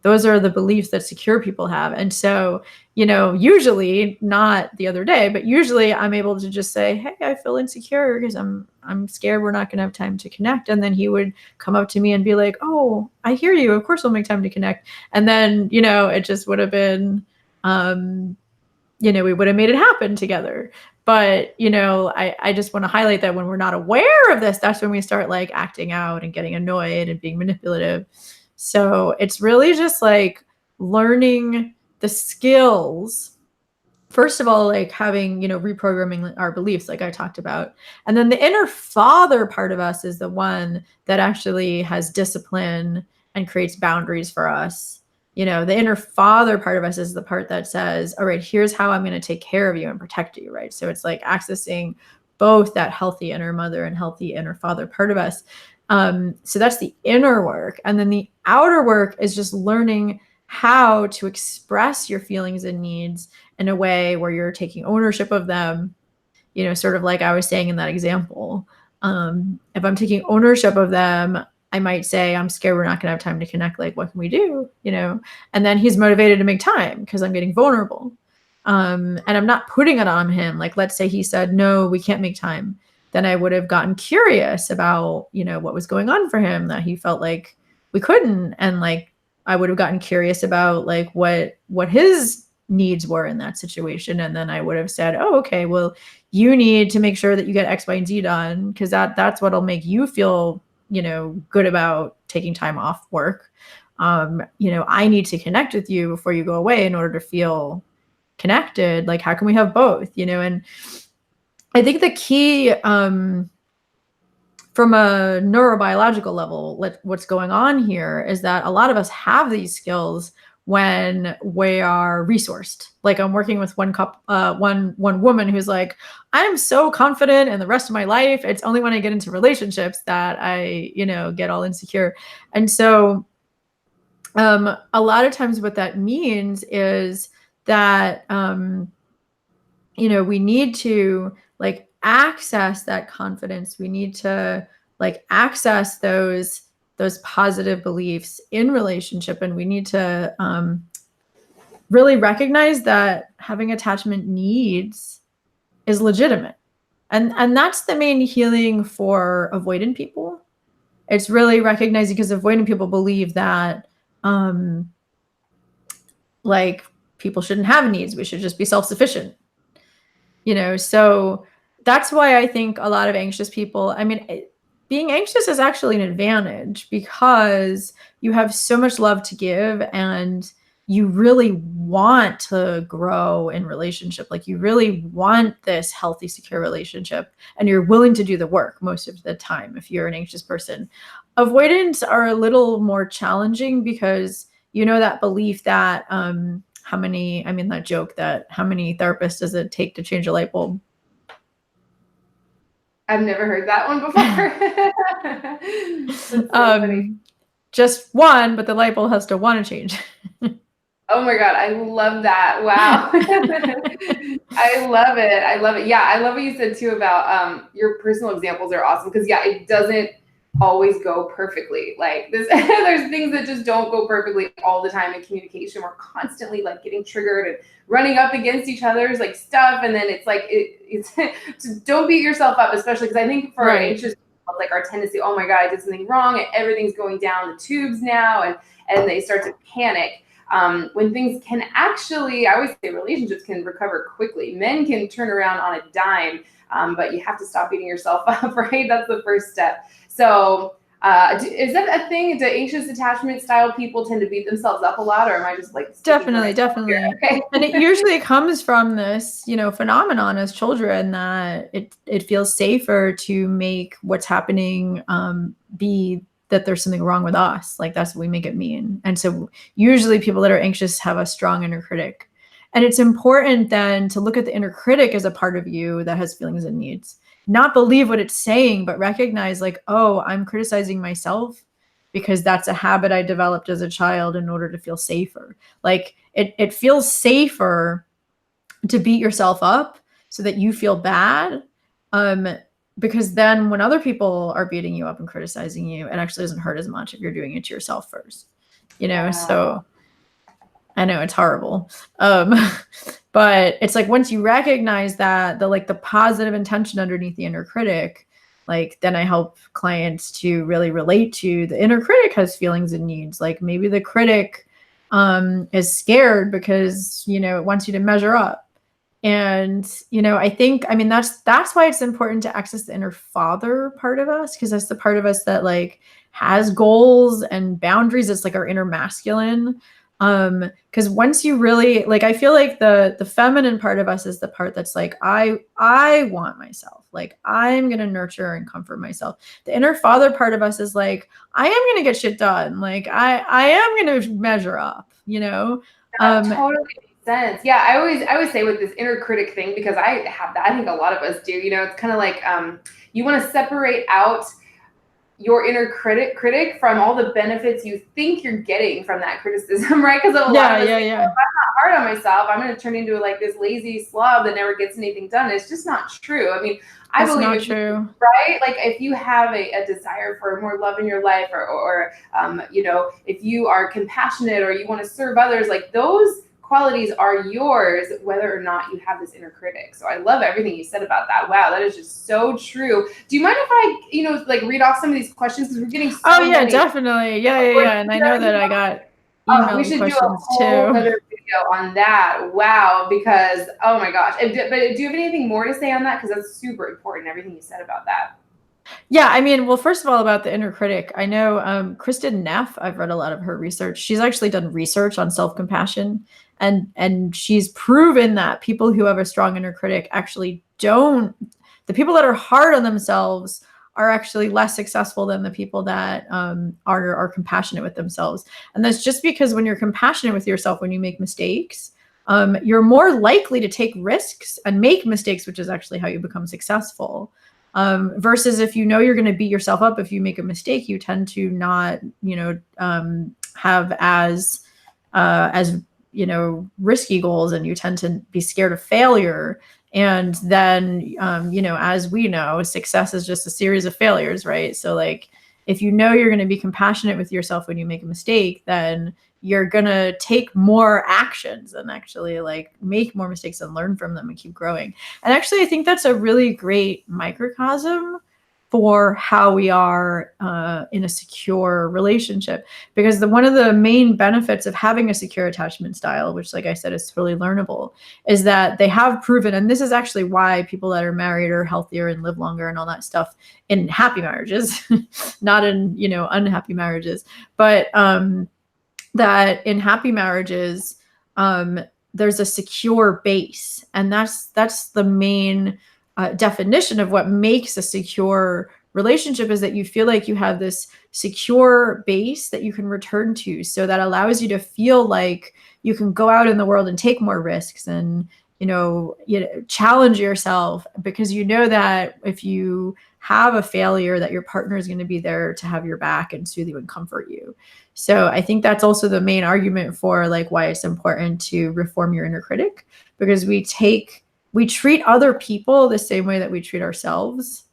Those are the beliefs that secure people have. And so, usually, not the other day, but usually I'm able to just say, hey, I feel insecure because I'm scared we're not going to have time to connect. And then he would come up to me and be like, oh, I hear you. Of course we'll make time to connect. And then, it just would have been, we would have made it happen together. But, I just want to highlight that when we're not aware of this, that's when we start like acting out and getting annoyed and being manipulative. So it's really just like learning the skills. First of all, like having, reprogramming our beliefs, like I talked about. And then the inner father part of us is the one that actually has discipline and creates boundaries for us. The inner father part of us is the part that says, all right, here's how I'm going to take care of you and protect you, right? So it's like accessing both that healthy inner mother and healthy inner father part of us. So that's the inner work. And then the outer work is just learning how to express your feelings and needs in a way where you're taking ownership of them, sort of like I was saying in that example. If I'm taking ownership of them, I might say, I'm scared we're not going to have time to connect. Like, what can we do? And then he's motivated to make time because I'm getting vulnerable. And I'm not putting it on him. Like, let's say he said, no, we can't make time. Then I would have gotten curious about, what was going on for him, that he felt like we couldn't. And like, I would have gotten curious about like what his needs were in that situation. And then I would have said, oh, okay, well, you need to make sure that you get X, Y, and Z done, because that's what'll make you feel, good about taking time off work. I need to connect with you before you go away in order to feel connected. Like, how can we have both, and I think the key, from a neurobiological level, what's going on here is that a lot of us have these skills when we are resourced. Like I'm working with one woman who's like, I'm so confident in the rest of my life. It's only when I get into relationships that I, get all insecure. And so a lot of times what that means is that, we need to like access that confidence. We need to like access those positive beliefs in relationship. And we need to really recognize that having attachment needs is legitimate. And that's the main healing for avoidant people. It's really recognizing, because avoidant people believe that like people shouldn't have needs. We should just be self-sufficient. So that's why I think a lot of anxious people, being anxious is actually an advantage, because you have so much love to give and you really want to grow in relationship. Like you really want this healthy, secure relationship, and you're willing to do the work most of the time if you're an anxious person. Avoidants are a little more challenging, because that belief that that joke that how many therapists does it take to change a light bulb? I've never heard that one before. So just one, but the light bulb has to want to change. Oh my God, I love that. Wow. I love it. I love it. Yeah, I love what you said too about your personal examples are awesome, because it doesn't always go perfectly. Like this, there's things that just don't go perfectly all the time in communication. We're constantly like getting triggered and running up against each other's like stuff, and then it's like it's don't beat yourself up, especially because I think for anxious people, like our tendency, oh my God, I did something wrong and everything's going down the tubes now, and they start to panic. When things can actually, I always say relationships can recover quickly. Men can turn around on a dime, but you have to stop beating yourself up, right? That's the first step. So is that a thing? Do anxious attachment style people tend to beat themselves up a lot, or am I just like definitely Okay. And it usually comes from this phenomenon as children, that it feels safer to make what's happening be that there's something wrong with us. Like that's what we make it mean. And so usually people that are anxious have a strong inner critic. And it's important then to look at the inner critic as a part of you that has feelings and needs. Not believe what it's saying, but recognize like, oh, I'm criticizing myself because that's a habit I developed as a child in order to feel safer. Like it feels safer to beat yourself up so that you feel bad. Because then when other people are beating you up and criticizing you, it actually doesn't hurt as much if you're doing it to yourself first, Wow. So I know it's horrible. But it's like, once you recognize that the positive intention underneath the inner critic, like then I help clients to really relate to the inner critic has feelings and needs. Like maybe the critic is scared because, it wants you to measure up. And, I think, that's why it's important to access the inner father part of us, because that's the part of us that like has goals and boundaries. It's like our inner masculine. Because once you really like, I feel like the feminine part of us is the part that's like, I want myself, like I'm going to nurture and comfort myself. The inner father part of us is like, I am going to get shit done. Like I am going to measure up, Totally makes sense. Yeah. I always say with this inner critic thing, because I have that, I think a lot of us do, it's kind of like, you want to separate out your inner critic from all the benefits you think you're getting from that criticism, right? Because a lot of us think, well, if I'm not hard on myself, I'm going to turn into like this lazy slob that never gets anything done. It's just not true. I mean, I believe it's not true, right? Like if you have a desire for more love in your life, or if you are compassionate or you want to serve others, like those qualities are yours, whether or not you have this inner critic. So I love everything you said about that. Wow, that is just so true. Do you mind if I, like read off some of these questions, because we're getting so many. Definitely. Yeah. And I know that I got email we should do a questions whole too. other video on that. Wow, because oh my gosh. But do you have anything more to say on that? Because that's super important, everything you said about that. Yeah, well, first of all, about the inner critic, I know Kristen Neff, I've read a lot of her research. She's actually done research on self-compassion, and she's proven that people who have a strong inner critic actually don't, the people that are hard on themselves are actually less successful than the people that are compassionate with themselves. And that's just because when you're compassionate with yourself, when you make mistakes, you're more likely to take risks and make mistakes, which is actually how you become successful. Versus if you know you're going to beat yourself up if you make a mistake, you tend to not, have as risky goals, and you tend to be scared of failure. And then, as we know, success is just a series of failures, right? So like, if you know you're going to be compassionate with yourself when you make a mistake, then you're going to take more actions and actually like make more mistakes and learn from them and keep growing. And actually, I think that's a really great microcosm for how we are in a secure relationship, because one of the main benefits of having a secure attachment style, which, like I said, is totally learnable, is that they have proven, and this is actually why people that are married are healthier and live longer and all that stuff in happy marriages, not in, unhappy marriages, but that in happy marriages, there's a secure base. And that's the main definition of what makes a secure relationship, is that you feel like you have this secure base that you can return to. So that allows you to feel like you can go out in the world and take more risks and, challenge yourself, because you know that if you have a failure, that your partner is going to be there to have your back and soothe you and comfort you. So I think that's also the main argument for like why it's important to reform your inner critic, because we treat other people the same way that we treat ourselves.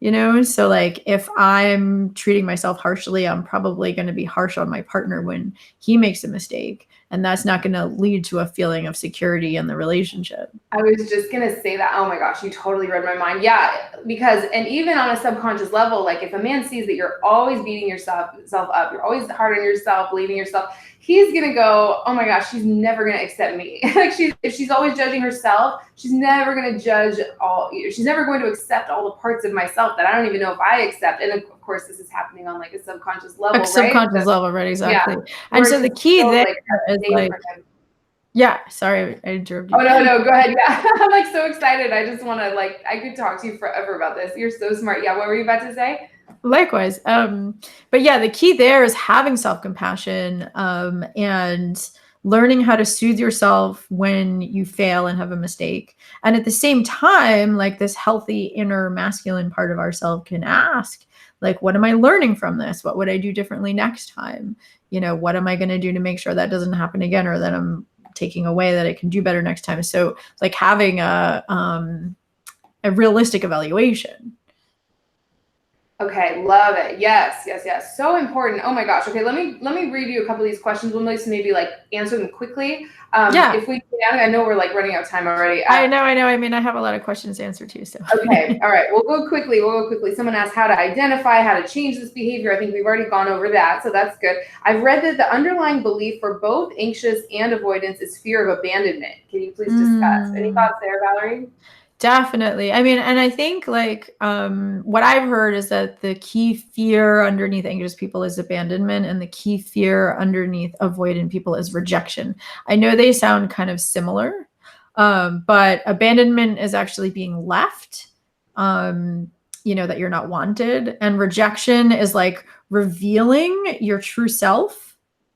So like if I'm treating myself harshly, I'm probably going to be harsh on my partner when he makes a mistake. And that's not going to lead to a feeling of security in the relationship. I was just going to say that. Oh my gosh, you totally read my mind. Yeah, because, and even on a subconscious level, like if a man sees that you're always beating yourself up, you're always hard on yourself, believing yourself, he's going to go, oh my gosh, she's never going to accept me. Like if she's always judging herself, she's never going to she's never going to accept all the parts of myself that I don't even know if I accept. And of course, this is happening on like a subconscious level, right? Subconscious level, right? Exactly. Yeah. And so the key there is like, yeah, sorry, I interrupted you. Oh, no, go ahead. Yeah, I'm like so excited. I just want to I could talk to you forever about this. You're so smart. Yeah, what were you about to say? Likewise. But yeah, the key there is having self-compassion and learning how to soothe yourself when you fail and have a mistake. And at the same time, like this healthy inner masculine part of ourselves can ask, like, what am I learning from this? What would I do differently next time? What am I going to do to make sure that doesn't happen again, or that I'm taking away that I can do better next time? So like having a realistic evaluation. Okay, love it. Yes. So important. Oh my gosh. Okay, let me read you a couple of these questions. We'll maybe like answer them quickly. Yeah. If we can, I know we're like running out of time already. I know. I mean, I have a lot of questions to answer too. So. Okay. All right. We'll go quickly. Someone asked how to identify, how to change this behavior. I think we've already gone over that, so that's good. I've read that the underlying belief for both anxious and avoidance is fear of abandonment. Can you please discuss? Any thoughts there, Valerie? Definitely. I mean, and I think like what I've heard is that the key fear underneath anxious people is abandonment, and the key fear underneath avoidant people is rejection. I know they sound kind of similar, but abandonment is actually being left, that you're not wanted. And rejection is like revealing your true self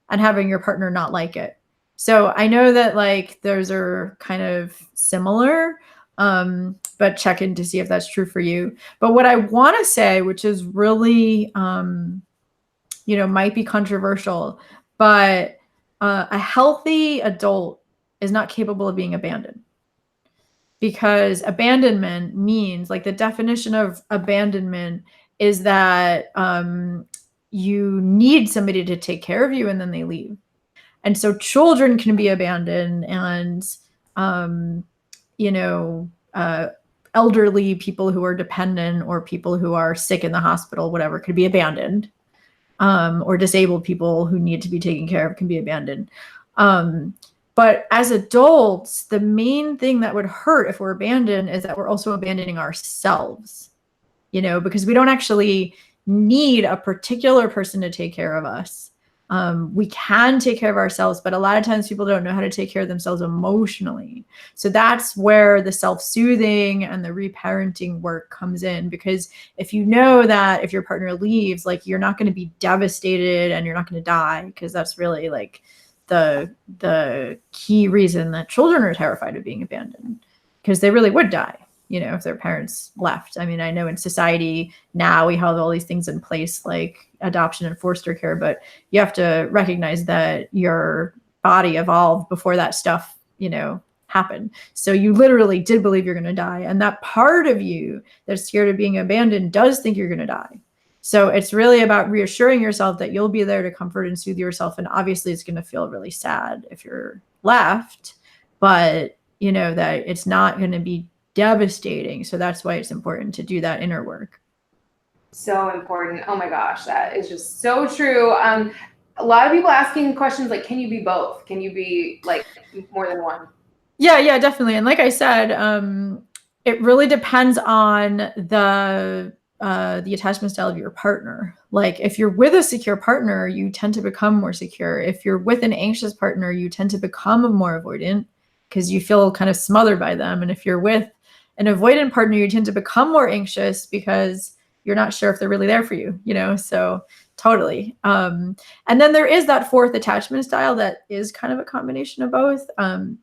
and having your partner not like it. So I know that like those are kind of similar, but check in to see if that's true for you. But what I want to say, which is really, might be controversial, but a healthy adult is not capable of being abandoned, because abandonment means, like, the definition of abandonment is that you need somebody to take care of you and then they leave. And so children can be abandoned, and elderly people who are dependent, or people who are sick in the hospital, whatever, could be abandoned, or disabled people who need to be taken care of can be abandoned. But as adults, the main thing that would hurt if we're abandoned is that we're also abandoning ourselves, because we don't actually need a particular person to take care of us. we can take care of ourselves, but a lot of times people don't know how to take care of themselves emotionally. So that's where the self-soothing and the reparenting work comes in, because if you know that if your partner leaves, like, you're not going to be devastated and you're not going to die, because that's really like the key reason that children are terrified of being abandoned, because they really would die, if their parents left. I mean, I know in society now we have all these things in place like adoption and foster care, but you have to recognize that your body evolved before that stuff, happened. So you literally did believe you're going to die. And that part of you that's scared of being abandoned does think you're going to die. So it's really about reassuring yourself that you'll be there to comfort and soothe yourself. And obviously it's going to feel really sad if you're left, but that it's not going to be devastating. So that's why it's important to do that inner work. So important. Oh my gosh, that is just so true. A lot of people asking questions like, can you be both? Can you be like more than one? Yeah, definitely. And like I said, it really depends on the attachment style of your partner. Like, if you're with a secure partner, you tend to become more secure. If you're with an anxious partner, you tend to become more avoidant because you feel kind of smothered by them. And if you're with an avoidant partner, you tend to become more anxious because you're not sure if they're really there for you, so totally. And then there is that fourth attachment style that is kind of a combination of both.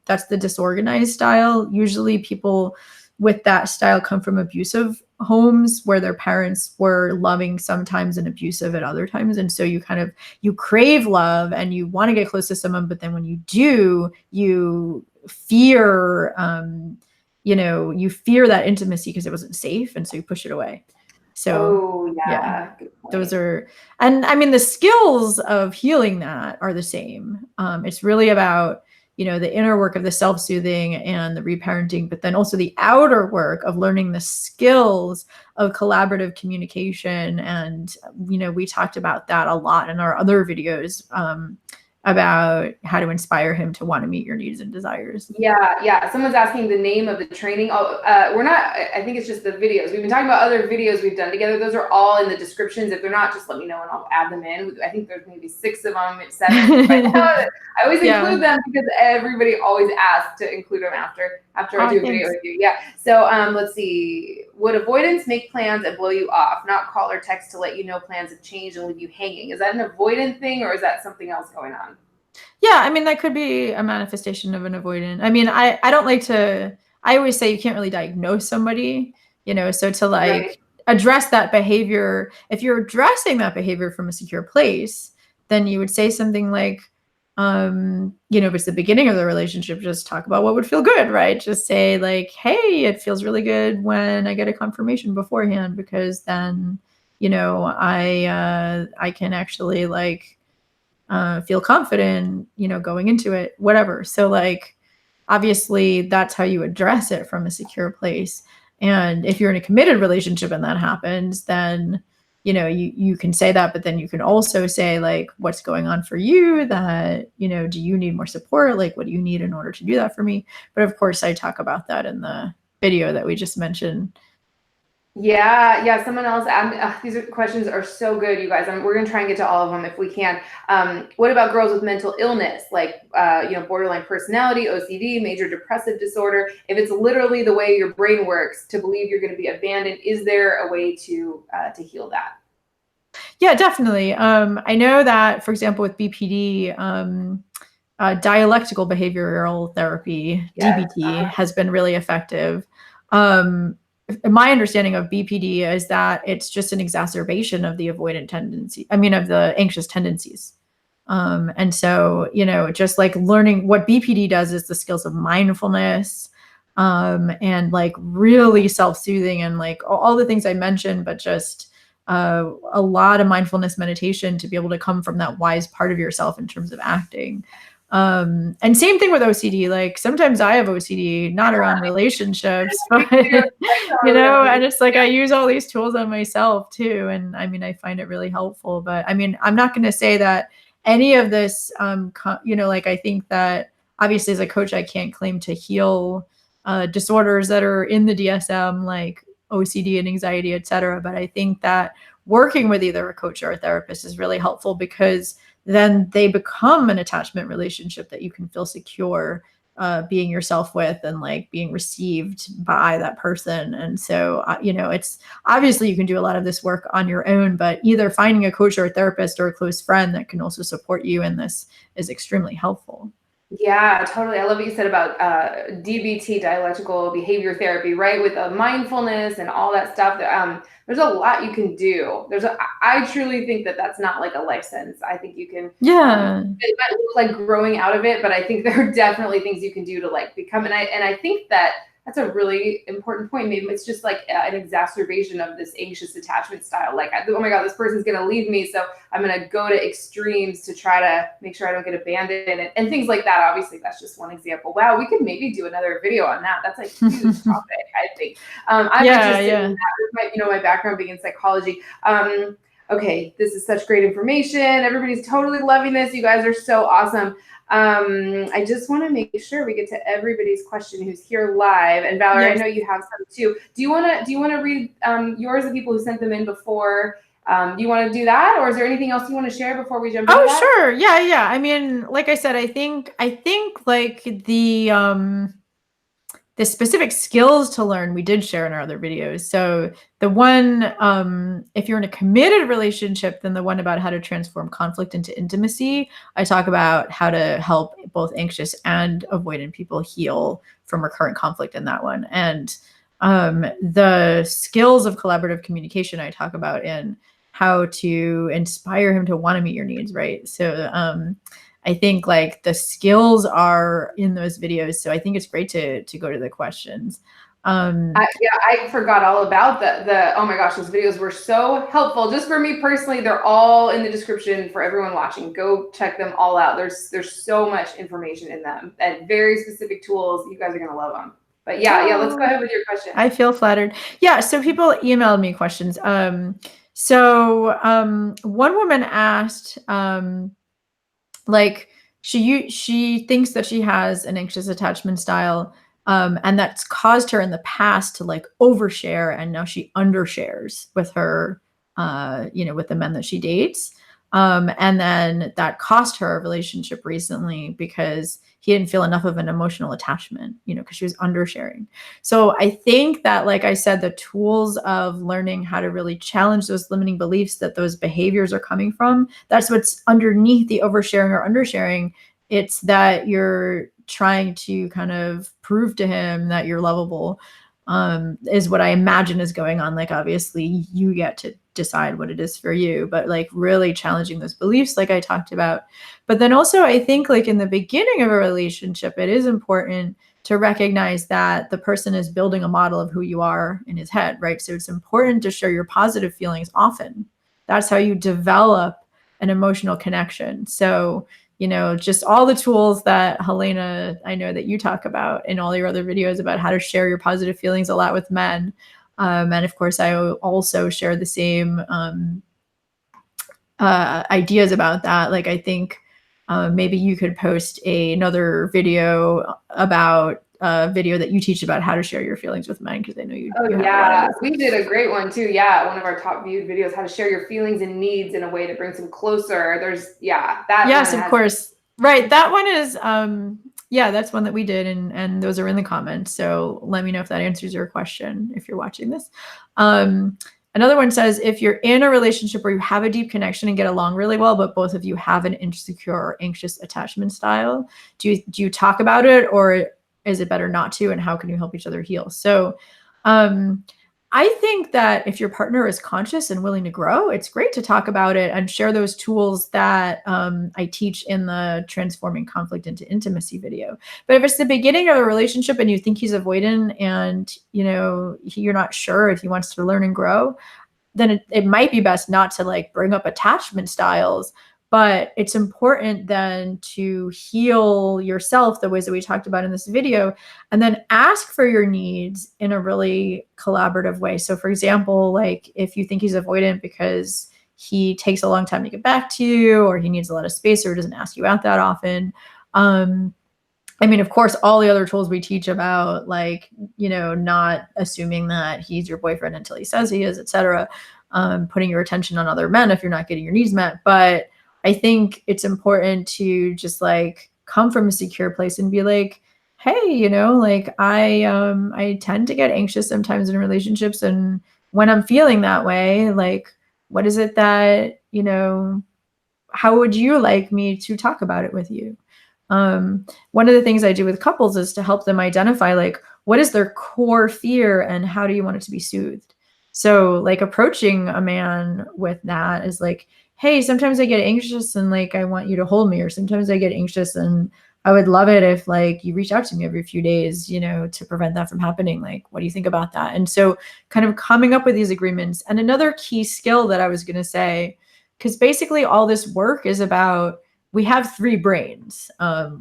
That's the disorganized style. Usually people with that style come from abusive homes where their parents were loving sometimes and abusive at other times. And so you crave love and you want to get close to someone, but then when you do, you fear, you fear that intimacy because it wasn't safe. And so you push it away. So yeah, those are, and I mean, the skills of healing that are the same. It's really about, the inner work of the self-soothing and the reparenting, but then also the outer work of learning the skills of collaborative communication. And, we talked about that a lot in our other videos, about how to inspire him to want to meet your needs and desires. Yeah. Someone's asking the name of the training. Oh, we're not, I think it's just the videos. We've been talking about other videos we've done together. Those are all in the descriptions. If they're not, just let me know and I'll add them in. I think there's maybe 6 of them, 7. I always include them because everybody always asks to include them after I do a video with you. Yeah. So let's see. Would avoidance make plans and blow you off? Not call or text to let you know plans have changed and leave you hanging. Is that an avoidant thing or is that something else going on? Yeah, I mean, that could be a manifestation of an avoidant. I mean, I don't like to, I always say you can't really diagnose somebody, so to address that behavior, if you're addressing that behavior from a secure place, then you would say something like, if it's the beginning of the relationship, just talk about what would feel good, right? Just say like, hey, it feels really good when I get a confirmation beforehand, because then, I can actually feel confident, going into it, whatever. So obviously that's how you address it from a secure place. And if you're in a committed relationship and that happens, then, you can say that, but then you can also say what's going on for you, that, do you need more support? What do you need in order to do that for me? But of course I talk about that in the video that we just mentioned. Yeah. Someone else, these questions are so good, you guys. We're going to try and get to all of them if we can. What about girls with mental illness, borderline personality, OCD, major depressive disorder? If it's literally the way your brain works to believe you're going to be abandoned, is there a way to heal that? Yeah, definitely. I know that, for example, with BPD, dialectical behavioral therapy, DBT, has been really effective. My understanding of BPD is that it's just an exacerbation of the avoidant tendency. I mean, of the anxious tendencies. And so, just learning what BPD does is the skills of mindfulness, and really self-soothing and all the things I mentioned, but just a lot of mindfulness meditation to be able to come from that wise part of yourself in terms of acting. And same thing with OCD. Sometimes I have OCD, not around relationships, but and it's I use all these tools on myself too. And I mean, I find it really helpful, but I mean, I'm not going to say that any of this, I think that obviously as a coach, I can't claim to heal disorders that are in the DSM, like OCD and anxiety, et cetera. But I think that working with either a coach or a therapist is really helpful, because then they become an attachment relationship that you can feel secure being yourself with and like being received by that person. And so, it's obviously you can do a lot of this work on your own, but either finding a coach or a therapist or a close friend that can also support you in this is extremely helpful. Yeah, totally. I love what you said about DBT, dialectical behavior therapy, right? With mindfulness and all that stuff. There's a lot you can do. I truly think that that's not like a life sentence. I think you can. It might look like growing out of it, but I think there are definitely things you can do to like become. And I think that that's a really important point. Maybe it's just like an exacerbation of this anxious attachment style. Like, oh my God, this person's going to leave me, so I'm going to go to extremes to try to make sure I don't get abandoned and things like that. Obviously, that's just one example. Wow, we could maybe do another video on that. That's a huge topic, I think. I'm interested in that with my background being in psychology. Okay, this is such great information. Everybody's totally loving this. You guys are so awesome. I just want to make sure we get to everybody's question who's here live. And Valerie, yes. I know you have some too. Do you want to read yours, the people who sent them in before? Do you want to do that, or is there anything else you want to share before we jump into that? Oh, sure. Yeah. I mean, like I said, I think like the specific skills to learn we did share in our other videos. So the one, if you're in a committed relationship, then the one about how to transform conflict into intimacy, I talk about how to help both anxious and avoidant people heal from recurrent conflict in that one. And the skills of collaborative communication I talk about in how to inspire him to want to meet your needs, right? So I think like the skills are in those videos. So I think it's great to go to the questions. I forgot all about the oh my gosh, those videos were so helpful. Just for me personally, they're all in the description for everyone watching. Go check them all out. There's so much information in them and very specific tools. You guys are going to love them. But yeah, let's go ahead with your question. I feel flattered. Yeah, so people emailed me questions. So one woman asked, like she thinks that she has an anxious attachment style, and that's caused her in the past to like overshare, and now she undershares with her, with the men that she dates. And then that cost her a relationship recently because he didn't feel enough of an emotional attachment, because she was undersharing. So I think that, like I said, the tools of learning how to really challenge those limiting beliefs that those behaviors are coming from, that's what's underneath the oversharing or undersharing. It's that you're trying to kind of prove to him that you're lovable, is what I imagine is going on. Like, obviously you get to decide what it is for you, but like really challenging those beliefs like I talked about. But then also I think like in the beginning of a relationship, it is important to recognize that the person is building a model of who you are in his head, right? So it's important to share your positive feelings often. That's how you develop an emotional connection. So, just all the tools that Helena, I know that you talk about in all your other videos about how to share your positive feelings a lot with men. And of course, I also share the same ideas about that. Like, I think maybe you could post another video about a video that you teach about how to share your feelings with men, because I know you. Oh, yeah, we did a great one too. Yeah, one of our top viewed videos, how to share your feelings and needs in a way that brings them closer. That. Yes, of course. Right. That one is, that's one that we did, and those are in the comments. So let me know if that answers your question if you're watching this. Another one says, if you're in a relationship where you have a deep connection and get along really well, but both of you have an insecure or anxious attachment style, do you talk about it, or is it better not to? And how can you help each other heal? So I think that if your partner is conscious and willing to grow, it's great to talk about it and share those tools that I teach in the Transforming Conflict into Intimacy video. But if it's the beginning of a relationship and you think he's avoidant and, you're not sure if he wants to learn and grow, then it might be best not to like bring up attachment styles. But it's important then to heal yourself the ways that we talked about in this video, and then ask for your needs in a really collaborative way. So for example, like if you think he's avoidant because he takes a long time to get back to you, or he needs a lot of space, or doesn't ask you out that often. I mean, of course, all the other tools we teach about, like, not assuming that he's your boyfriend until he says he is, etc. Putting your attention on other men if you're not getting your needs met. But I think it's important to just like come from a secure place and be like, hey, like I tend to get anxious sometimes in relationships, and when I'm feeling that way, like what is it that, how would you like me to talk about it with you? One of the things I do with couples is to help them identify like what is their core fear and how do you want it to be soothed. So like approaching a man with that is like, hey, sometimes I get anxious and like I want you to hold me, or sometimes I get anxious and I would love it if like you reach out to me every few days, to prevent that from happening. Like, what do you think about that? And so kind of coming up with these agreements. And another key skill that I was going to say, because basically all this work is about, we have three brains.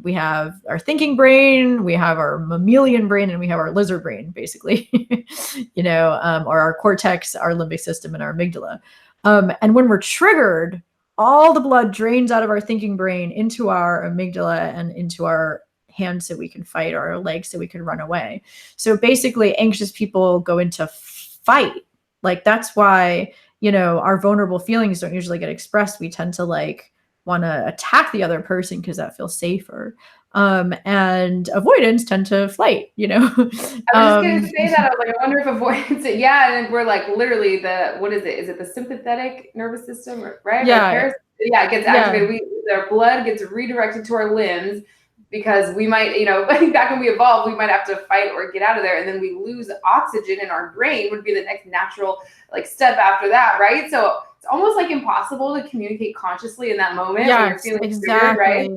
We have our thinking brain, we have our mammalian brain, and we have our lizard brain, basically, or our cortex, our limbic system, and our amygdala. And when we're triggered, all the blood drains out of our thinking brain into our amygdala and into our hands so we can fight, or our legs so we can run away. So basically, anxious people go into fight. Like that's why, our vulnerable feelings don't usually get expressed. We tend to like want to attack the other person because that feels safer. And avoidants tend to flight, I was just gonna say that. I was like, I wonder if avoidance. Yeah, and we're like literally what is it? Is it the sympathetic nervous system, right? Yeah. Yeah, it gets activated. Their blood gets redirected to our limbs because we might, back when we evolved, we might have to fight or get out of there, and then we lose oxygen in our brain would be the next natural like step after that, right? So it's almost like impossible to communicate consciously in that moment when you're feeling triggered, right?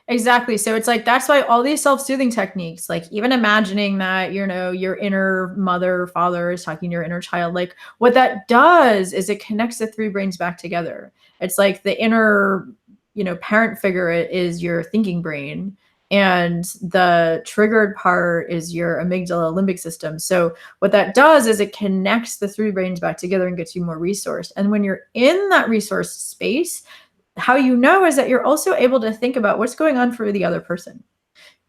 Exactly. So it's like, that's why all these self-soothing techniques, like even imagining that, your inner mother, father is talking to your inner child, like what that does is it connects the three brains back together. It's like the inner, parent figure is your thinking brain, and the triggered part is your amygdala limbic system. So what that does is it connects the three brains back together and gets you more resourced. And when you're in that resource space, how is that you're also able to think about what's going on for the other person.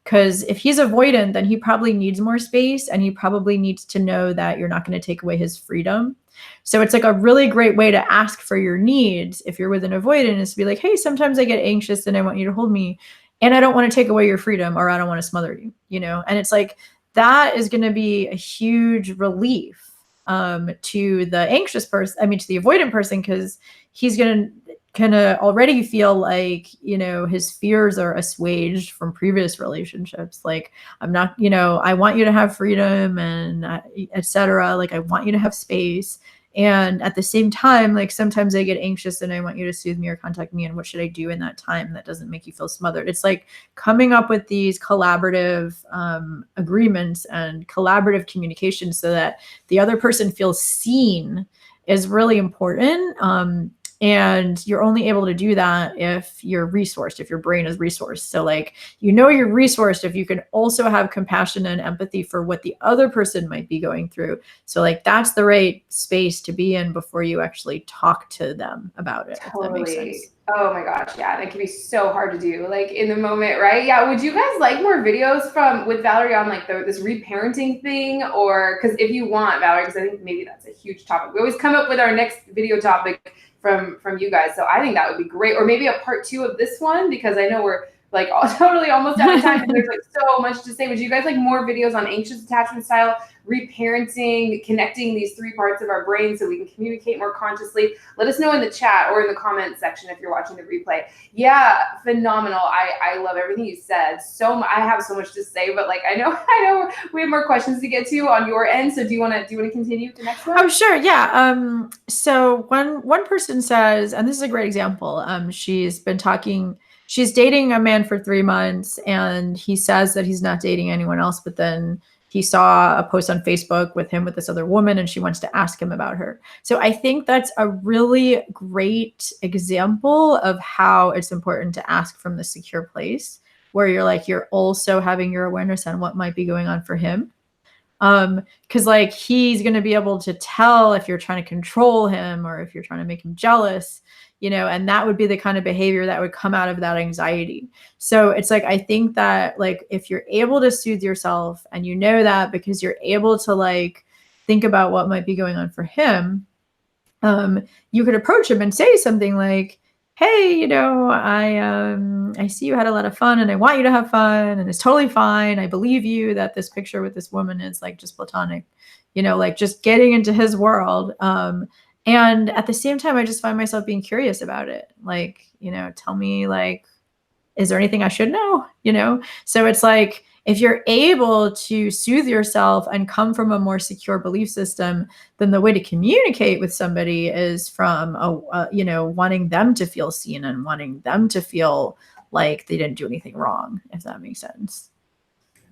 Because if he's avoidant, then he probably needs more space, and he probably needs to know that you're not going to take away his freedom. So it's like a really great way to ask for your needs if you're with an avoidant, is to be like, hey, sometimes I get anxious and I want you to hold me, and I don't want to take away your freedom, or I don't want to smother you, and it's like, that is going to be a huge relief to the anxious person, to the avoidant person, because he's going to kind of already feel like, his fears are assuaged from previous relationships. Like, I'm not, I want you to have freedom and etc. Like, I want you to have space. And at the same time, like sometimes I get anxious and I want you to soothe me or contact me. And what should I do in that time that doesn't make you feel smothered? It's like coming up with these collaborative agreements and collaborative communication so that the other person feels seen is really important. And you're only able to do that if you're resourced, if your brain is resourced. So like, you're resourced if you can also have compassion and empathy for what the other person might be going through. So like, that's the right space to be in before you actually talk to them about it. Totally. If that makes sense. Oh my gosh, yeah, that can be so hard to do, like in the moment, right? Yeah, would you guys like more videos with Valerie on like this reparenting thing, or because if you want, Valerie, because I think maybe that's a huge topic. We always come up with our next video topic from you guys, so I think that would be great, or maybe a part 2 of this one, because I know we're like totally almost out of time and there's like so much to say. Would you guys like more videos on anxious attachment style, reparenting, connecting these 3 parts of our brain so we can communicate more consciously? Let us know in the chat or in the comments section if you're watching the replay. Yeah, phenomenal. I love everything you said. I have so much to say, but like I know we have more questions to get to on your end. So do you want to continue to the next one? Oh, sure. Yeah. So one person says, and this is a great example. She's dating a man for 3 months, and he says that he's not dating anyone else, but then he saw a post on Facebook with him with this other woman, and she wants to ask him about her. So I think that's a really great example of how it's important to ask from the secure place, where you're also having your awareness on what might be going on for him. Because like, he's going to be able to tell if you're trying to control him or if you're trying to make him jealous, and that would be the kind of behavior that would come out of that anxiety. So it's like, I think that like, if you're able to soothe yourself, and that because you're able to like think about what might be going on for him, you could approach him and say something like, hey, I see you had a lot of fun and I want you to have fun and it's totally fine. I believe you that this picture with this woman is like just platonic, like just getting into his world. And at the same time, I just find myself being curious about it. Like, tell me, like, is there anything I should know? So it's like, if you're able to soothe yourself and come from a more secure belief system, then the way to communicate with somebody is from wanting them to feel seen and wanting them to feel like they didn't do anything wrong, if that makes sense.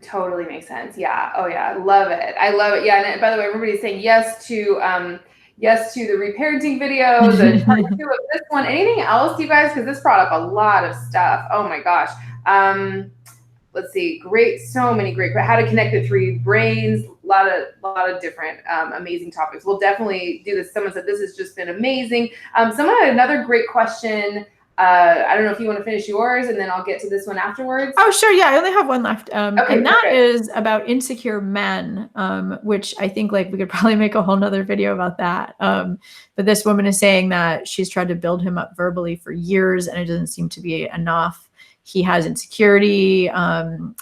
Totally makes sense. Yeah. Oh yeah. I love it. I love it. Yeah. And by the way, everybody's saying yes to the reparenting videos and part 2 of this one. Anything else, you guys? Because this brought up a lot of stuff. Oh my gosh. Let's see. Great. So many great. How to connect the 3 brains. A lot of different amazing topics. We'll definitely do this. Someone said this has just been amazing. Someone had another great question. I don't know if you want to finish yours and then I'll get to this one afterwards. Oh, sure. Yeah, I only have one left. Okay, and that is about insecure men, which I think like we could probably make a whole nother video about that. But this woman is saying that she's tried to build him up verbally for years and it doesn't seem to be enough. He has insecurity.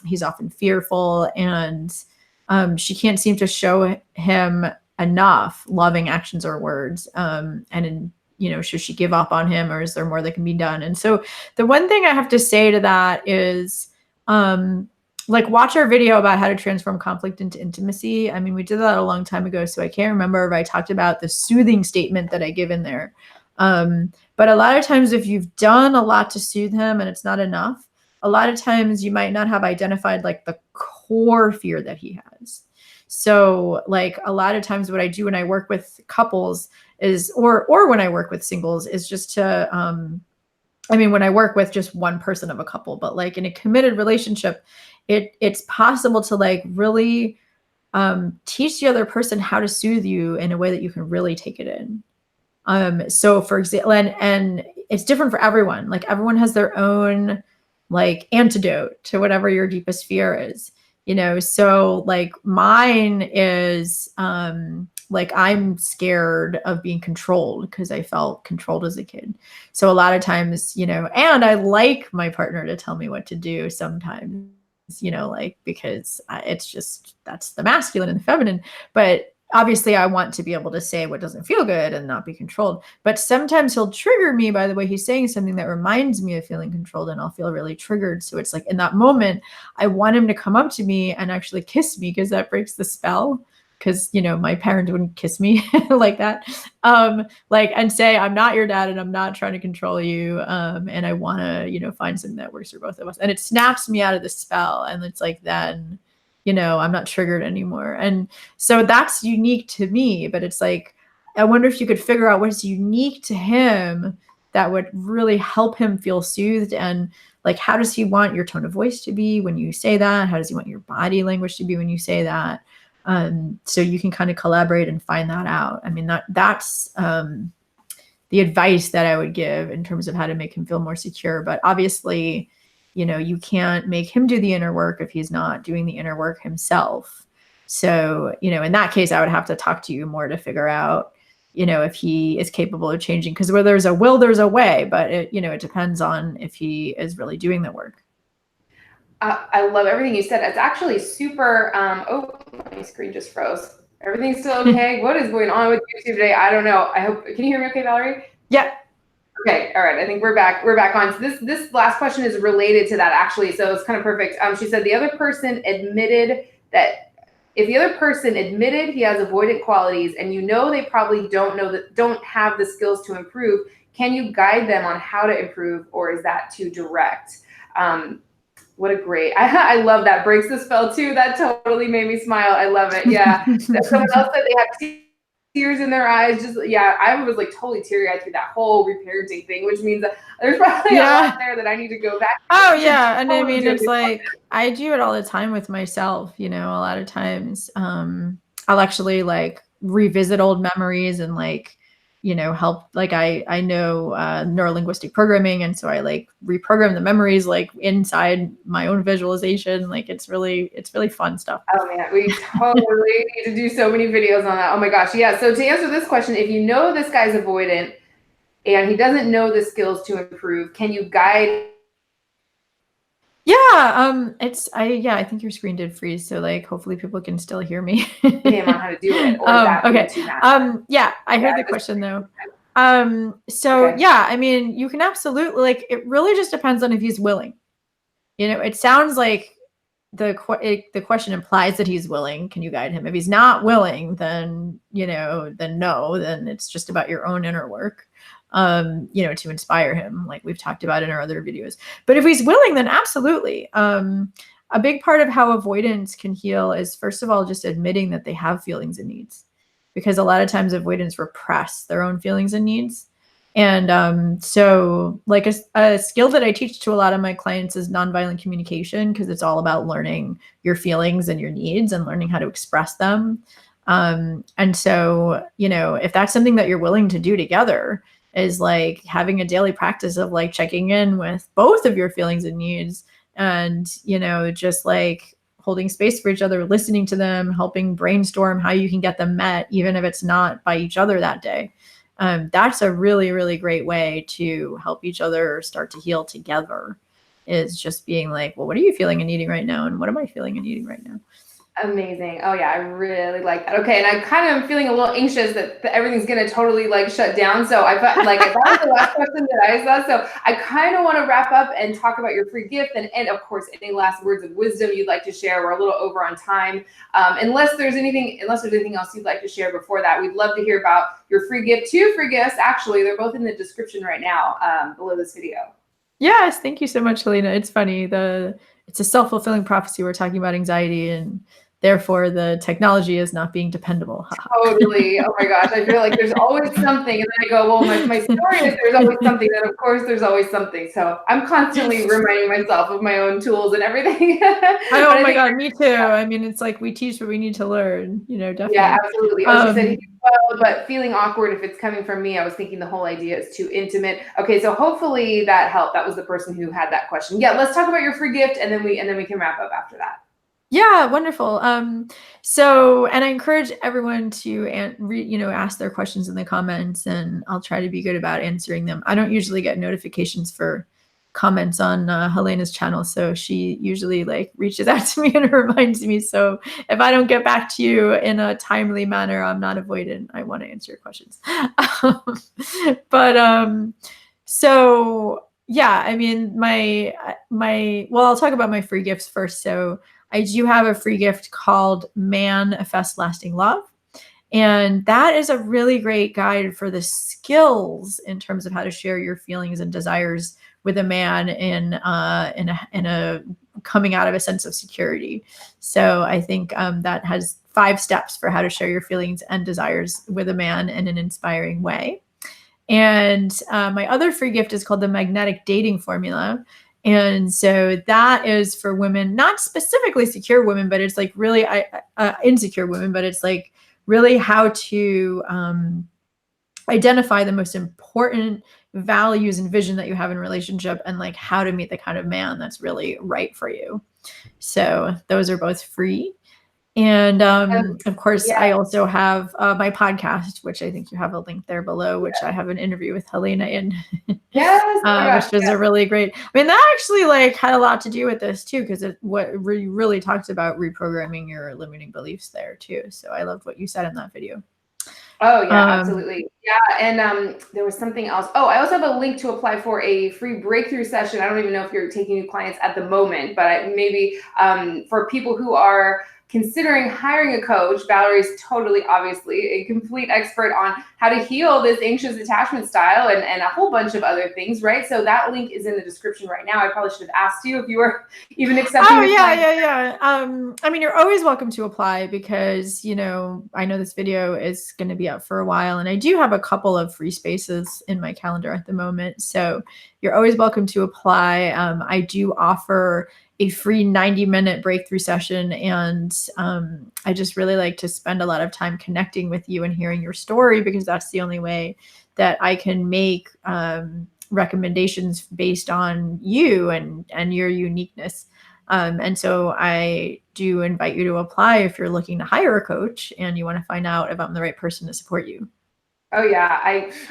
He's often fearful and she can't seem to show him enough loving actions or words. Should she give up on him or is there more that can be done? And so the one thing I have to say to that is watch our video about how to transform conflict into intimacy. I mean, we did that a long time ago, so I can't remember if I talked about the soothing statement that I give in there. But a lot of times if you've done a lot to soothe him and it's not enough, a lot of times you might not have identified like the core fear that he has. So like a lot of times what I do when I work with couples is, or when I work with singles is just to, when I work with just one person of a couple, but like in a committed relationship, it's possible to like really teach the other person how to soothe you in a way that you can really take it in. So for example, and it's different for everyone. Like everyone has their own like antidote to whatever your deepest fear is, so like mine is like I'm scared of being controlled because I felt controlled as a kid. So a lot of times, and I like my partner to tell me what to do sometimes, because it's just, that's the masculine and the feminine. But obviously I want to be able to say what doesn't feel good and not be controlled. But sometimes he'll trigger me by the way he's saying something that reminds me of feeling controlled and I'll feel really triggered. So it's like in that moment, I want him to come up to me and actually kiss me because that breaks the spell. Because, my parents wouldn't kiss me like that. And say, I'm not your dad and I'm not trying to control you. And I want to, find something that works for both of us. And it snaps me out of the spell. And it's like, then, I'm not triggered anymore. And so that's unique to me, but it's like, I wonder if you could figure out what's unique to him that would really help him feel soothed. And like, how does he want your tone of voice to be when you say that? How does he want your body language to be when you say that? So you can kind of collaborate and find that out. I mean, that's the advice that I would give in terms of how to make him feel more secure. But obviously, you can't make him do the inner work if he's not doing the inner work himself. So, in that case, I would have to talk to you more to figure out, if he is capable of changing, because where there's a will, there's a way, but it depends on if he is really doing the work. I love everything you said. It's actually super, oh, my screen just froze. Everything's still okay? What is going on with YouTube today? I don't know. I hope, can you hear me okay, Valerie? Yeah. Okay, all right, I think we're back on. So this last question is related to that actually, so it's kind of perfect. She said the other person admitted that, if the other person admitted he has avoidant qualities and they probably don't have the skills to improve, can you guide them on how to improve, or is that too direct? What a great, I love that. Breaks the spell too. That totally made me smile. I love it. Yeah. Someone else said they have tears in their eyes. Just, yeah, I was like totally teary-eyed through that whole reparenting thing, which means that there's probably a lot there that I need to go back to. Oh yeah. And I mean, it's like, I do it all the time with myself, a lot of times, I'll actually like revisit old memories and like, help, like I know neurolinguistic programming. And so I like reprogram the memories like inside my own visualization. Like it's really fun stuff. Oh man, we totally need to do so many videos on that. Oh my gosh. Yeah. So to answer this question, if this guy's avoidant, and he doesn't know the skills to improve. Can you guide? Yeah, I think your screen did freeze, so like hopefully people can still hear me. Him on how to do it, or is that Okay. too massive? Yeah, I heard the question though. So Okay. yeah, I mean, you can absolutely, like, it really just depends on if he's willing. You know, it sounds like the question implies that he's willing. Can you guide him? If he's not willing, then, you know, then no, then it's just about your own inner work, you know, to inspire him, like we've talked about in our other videos. But if he's willing, then absolutely. A big part of how avoidance can heal is, first of all, just admitting that they have feelings and needs, because a lot of times avoidants repress their own feelings and needs. And so like a skill that I teach to a lot of my clients is nonviolent communication, because it's all about learning your feelings and your needs and learning how to express them. And so, you know, if that's something that you're willing to do together, is like having a daily practice of like checking in with both of your feelings and needs, and, you know, just like holding space for each other, listening to them, helping brainstorm how you can get them met, even if it's not by each other that day. That's a really, really great way to help each other start to heal together, is just being like, well, what are you feeling and needing right now? And what am I feeling and needing right now? Amazing. Oh yeah, I really like that. Okay, and I kind of am feeling a little anxious that everything's gonna totally like shut down. So I felt like that was the last question that I saw. So I kind of want to wrap up and talk about your free gift, and of course any last words of wisdom you'd like to share. We're a little over on time. Unless there's anything else you'd like to share before that, we'd love to hear about your free gift. 2 free gifts, actually, they're both in the description right now, below this video. Yes, thank you so much, Helena. It's funny. It's a self-fulfilling prophecy. We're talking about anxiety, and therefore the technology is not being dependable. Totally. Oh my gosh. I feel like there's always something. And then I go, well, my story is there's always something. Then of course there's always something. So I'm constantly reminding myself of my own tools and everything. Oh my God, me too. I mean, it's like we teach what we need to learn, you know, definitely. Yeah, absolutely. Oh, she said, well, but feeling awkward if it's coming from me. I was thinking the whole idea is too intimate. Okay, so hopefully that helped. That was the person who had that question. Yeah, let's talk about your free gift, and then we can wrap up after that. Yeah, wonderful. So, and I encourage everyone to, you know, ask their questions in the comments, and I'll try to be good about answering them. I don't usually get notifications for comments on Helena's channel, so she usually like reaches out to me and reminds me. So if I don't get back to you in a timely manner, I'm not avoidant. I want to answer your questions. So yeah, I mean, well, I'll talk about my free gifts first. So I do have a free gift called Manifest Lasting Love. And that is a really great guide for the skills in terms of how to share your feelings and desires with a man in a coming out of a sense of security. So I think that has 5 steps for how to share your feelings and desires with a man in an inspiring way. And my other free gift is called the Magnetic Dating Formula. And so that is for women, not specifically secure women, but it's like really insecure women, but it's like really how to identify the most important values and vision that you have in a relationship, and like how to meet the kind of man that's really right for you. So those are both free. And of course, I also have my podcast, which I think you have a link there below, which I have an interview with Helena in, Yes, which is a really great. I mean, that actually like had a lot to do with this too, because we really talked about reprogramming your limiting beliefs there too. So I loved what you said in that video. Oh yeah, absolutely. Yeah, and there was something else. Oh, I also have a link to apply for a free breakthrough session. I don't even know if you're taking new clients at the moment, but maybe for people who are considering hiring a coach. Valerie's totally, obviously, a complete expert on how to heal this anxious attachment style and a whole bunch of other things, right? So that link is in the description right now. I probably should have asked you if you were even accepting. Oh yeah. I mean, you're always welcome to apply, because, you know, I know this video is going to be up for a while, and I do have a couple of free spaces in my calendar at the moment. So you're always welcome to apply. I do offer a free 90-minute breakthrough session. And I just really like to spend a lot of time connecting with you and hearing your story, because that's the only way that I can make recommendations based on you and your uniqueness. And so I do invite you to apply if you're looking to hire a coach and you want to find out if I'm the right person to support you. Oh yeah,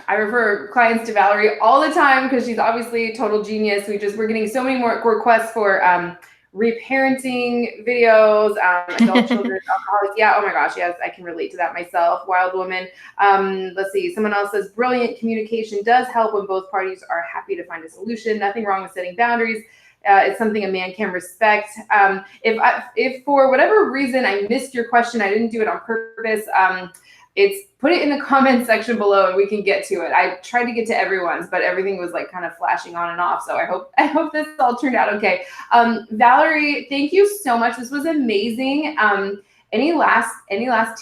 I refer clients to Valerie all the time because she's obviously a total genius. We're getting so many more requests for reparenting videos, adult children, alcoholics. Yeah, oh my gosh, yes, I can relate to that myself. Wild woman. Let's see. Someone else says brilliant communication does help when both parties are happy to find a solution. Nothing wrong with setting boundaries. It's something a man can respect. If for whatever reason I missed your question, I didn't do it on purpose. It's put it in the comments section below and we can get to it. I tried to get to everyone's, but everything was like kind of flashing on and off. So I hope this all turned out okay. Valerie, thank you so much. This was amazing. Any last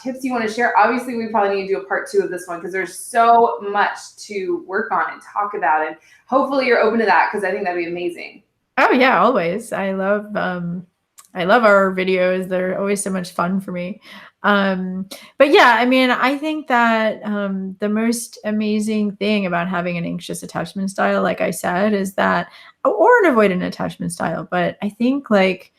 tips you want to share? Obviously, we probably need to do a part 2 of this one because there's so much to work on and talk about. And hopefully you're open to that because I think that'd be amazing. Oh yeah, always. I love our videos. They're always so much fun for me. But yeah, I mean, I think that the most amazing thing about having an anxious attachment style, like I said, is that, or an avoidant attachment style. But I think like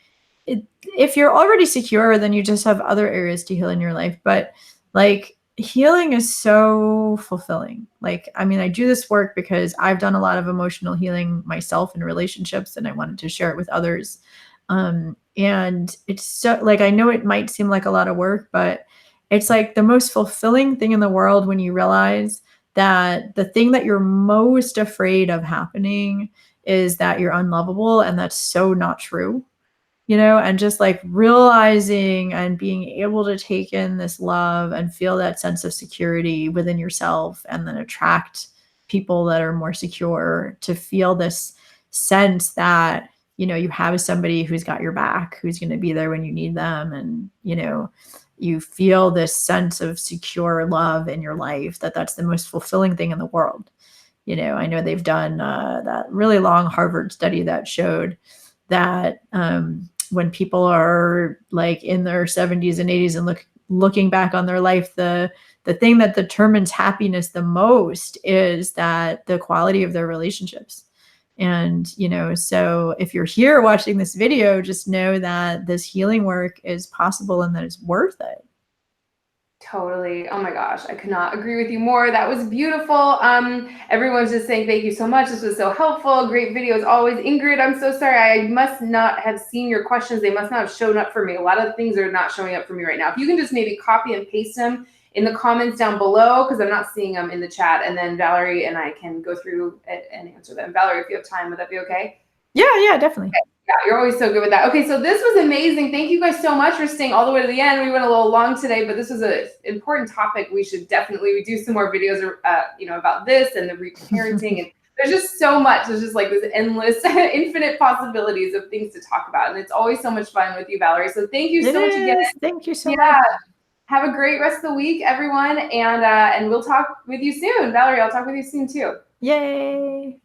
if you're already secure, then you just have other areas to heal in your life. But like healing is so fulfilling. Like, I mean, I do this work because I've done a lot of emotional healing myself in relationships and I wanted to share it with others. And it's so like, I know it might seem like a lot of work, but it's like the most fulfilling thing in the world when you realize that the thing that you're most afraid of happening is that you're unlovable. And that's so not true. And just like realizing and being able to take in this love and feel that sense of security within yourself and then attract people that are more secure, to feel this sense that, you have somebody who's got your back, who's going to be there when you need them. And, you feel this sense of secure love in your life, that's the most fulfilling thing in the world. I know they've done that really long Harvard study that showed that when people are like in their 70s and 80s and looking back on their life, the thing that determines happiness the most is that the quality of their relationships. And, so if you're here watching this video, just know that this healing work is possible and that it's worth it. Totally. Oh my gosh, I could not agree with you more. That was beautiful. Everyone's just saying thank you so much. This was so helpful. Great video as always. Ingrid, I'm so sorry. I must not have seen your questions. They must not have shown up for me. A lot of things are not showing up for me right now. If you can just maybe copy and paste them in the comments down below, because I'm not seeing them in the chat, and then Valerie and I can go through it and answer them. Valerie, if you have time, would that be okay? Yeah, definitely. Okay. Yeah, you're always so good with that. Okay, so this was amazing. Thank you guys so much for staying all the way to the end. We went a little long today, but this was an important topic. We should definitely do some more videos, about this and the reparenting. And there's just so much. There's just like this endless, infinite possibilities of things to talk about, and it's always so much fun with you, Valerie. So thank you so much again. Thank you so much. Have a great rest of the week, everyone, and we'll talk with you soon. Valerie, I'll talk with you soon too. Yay.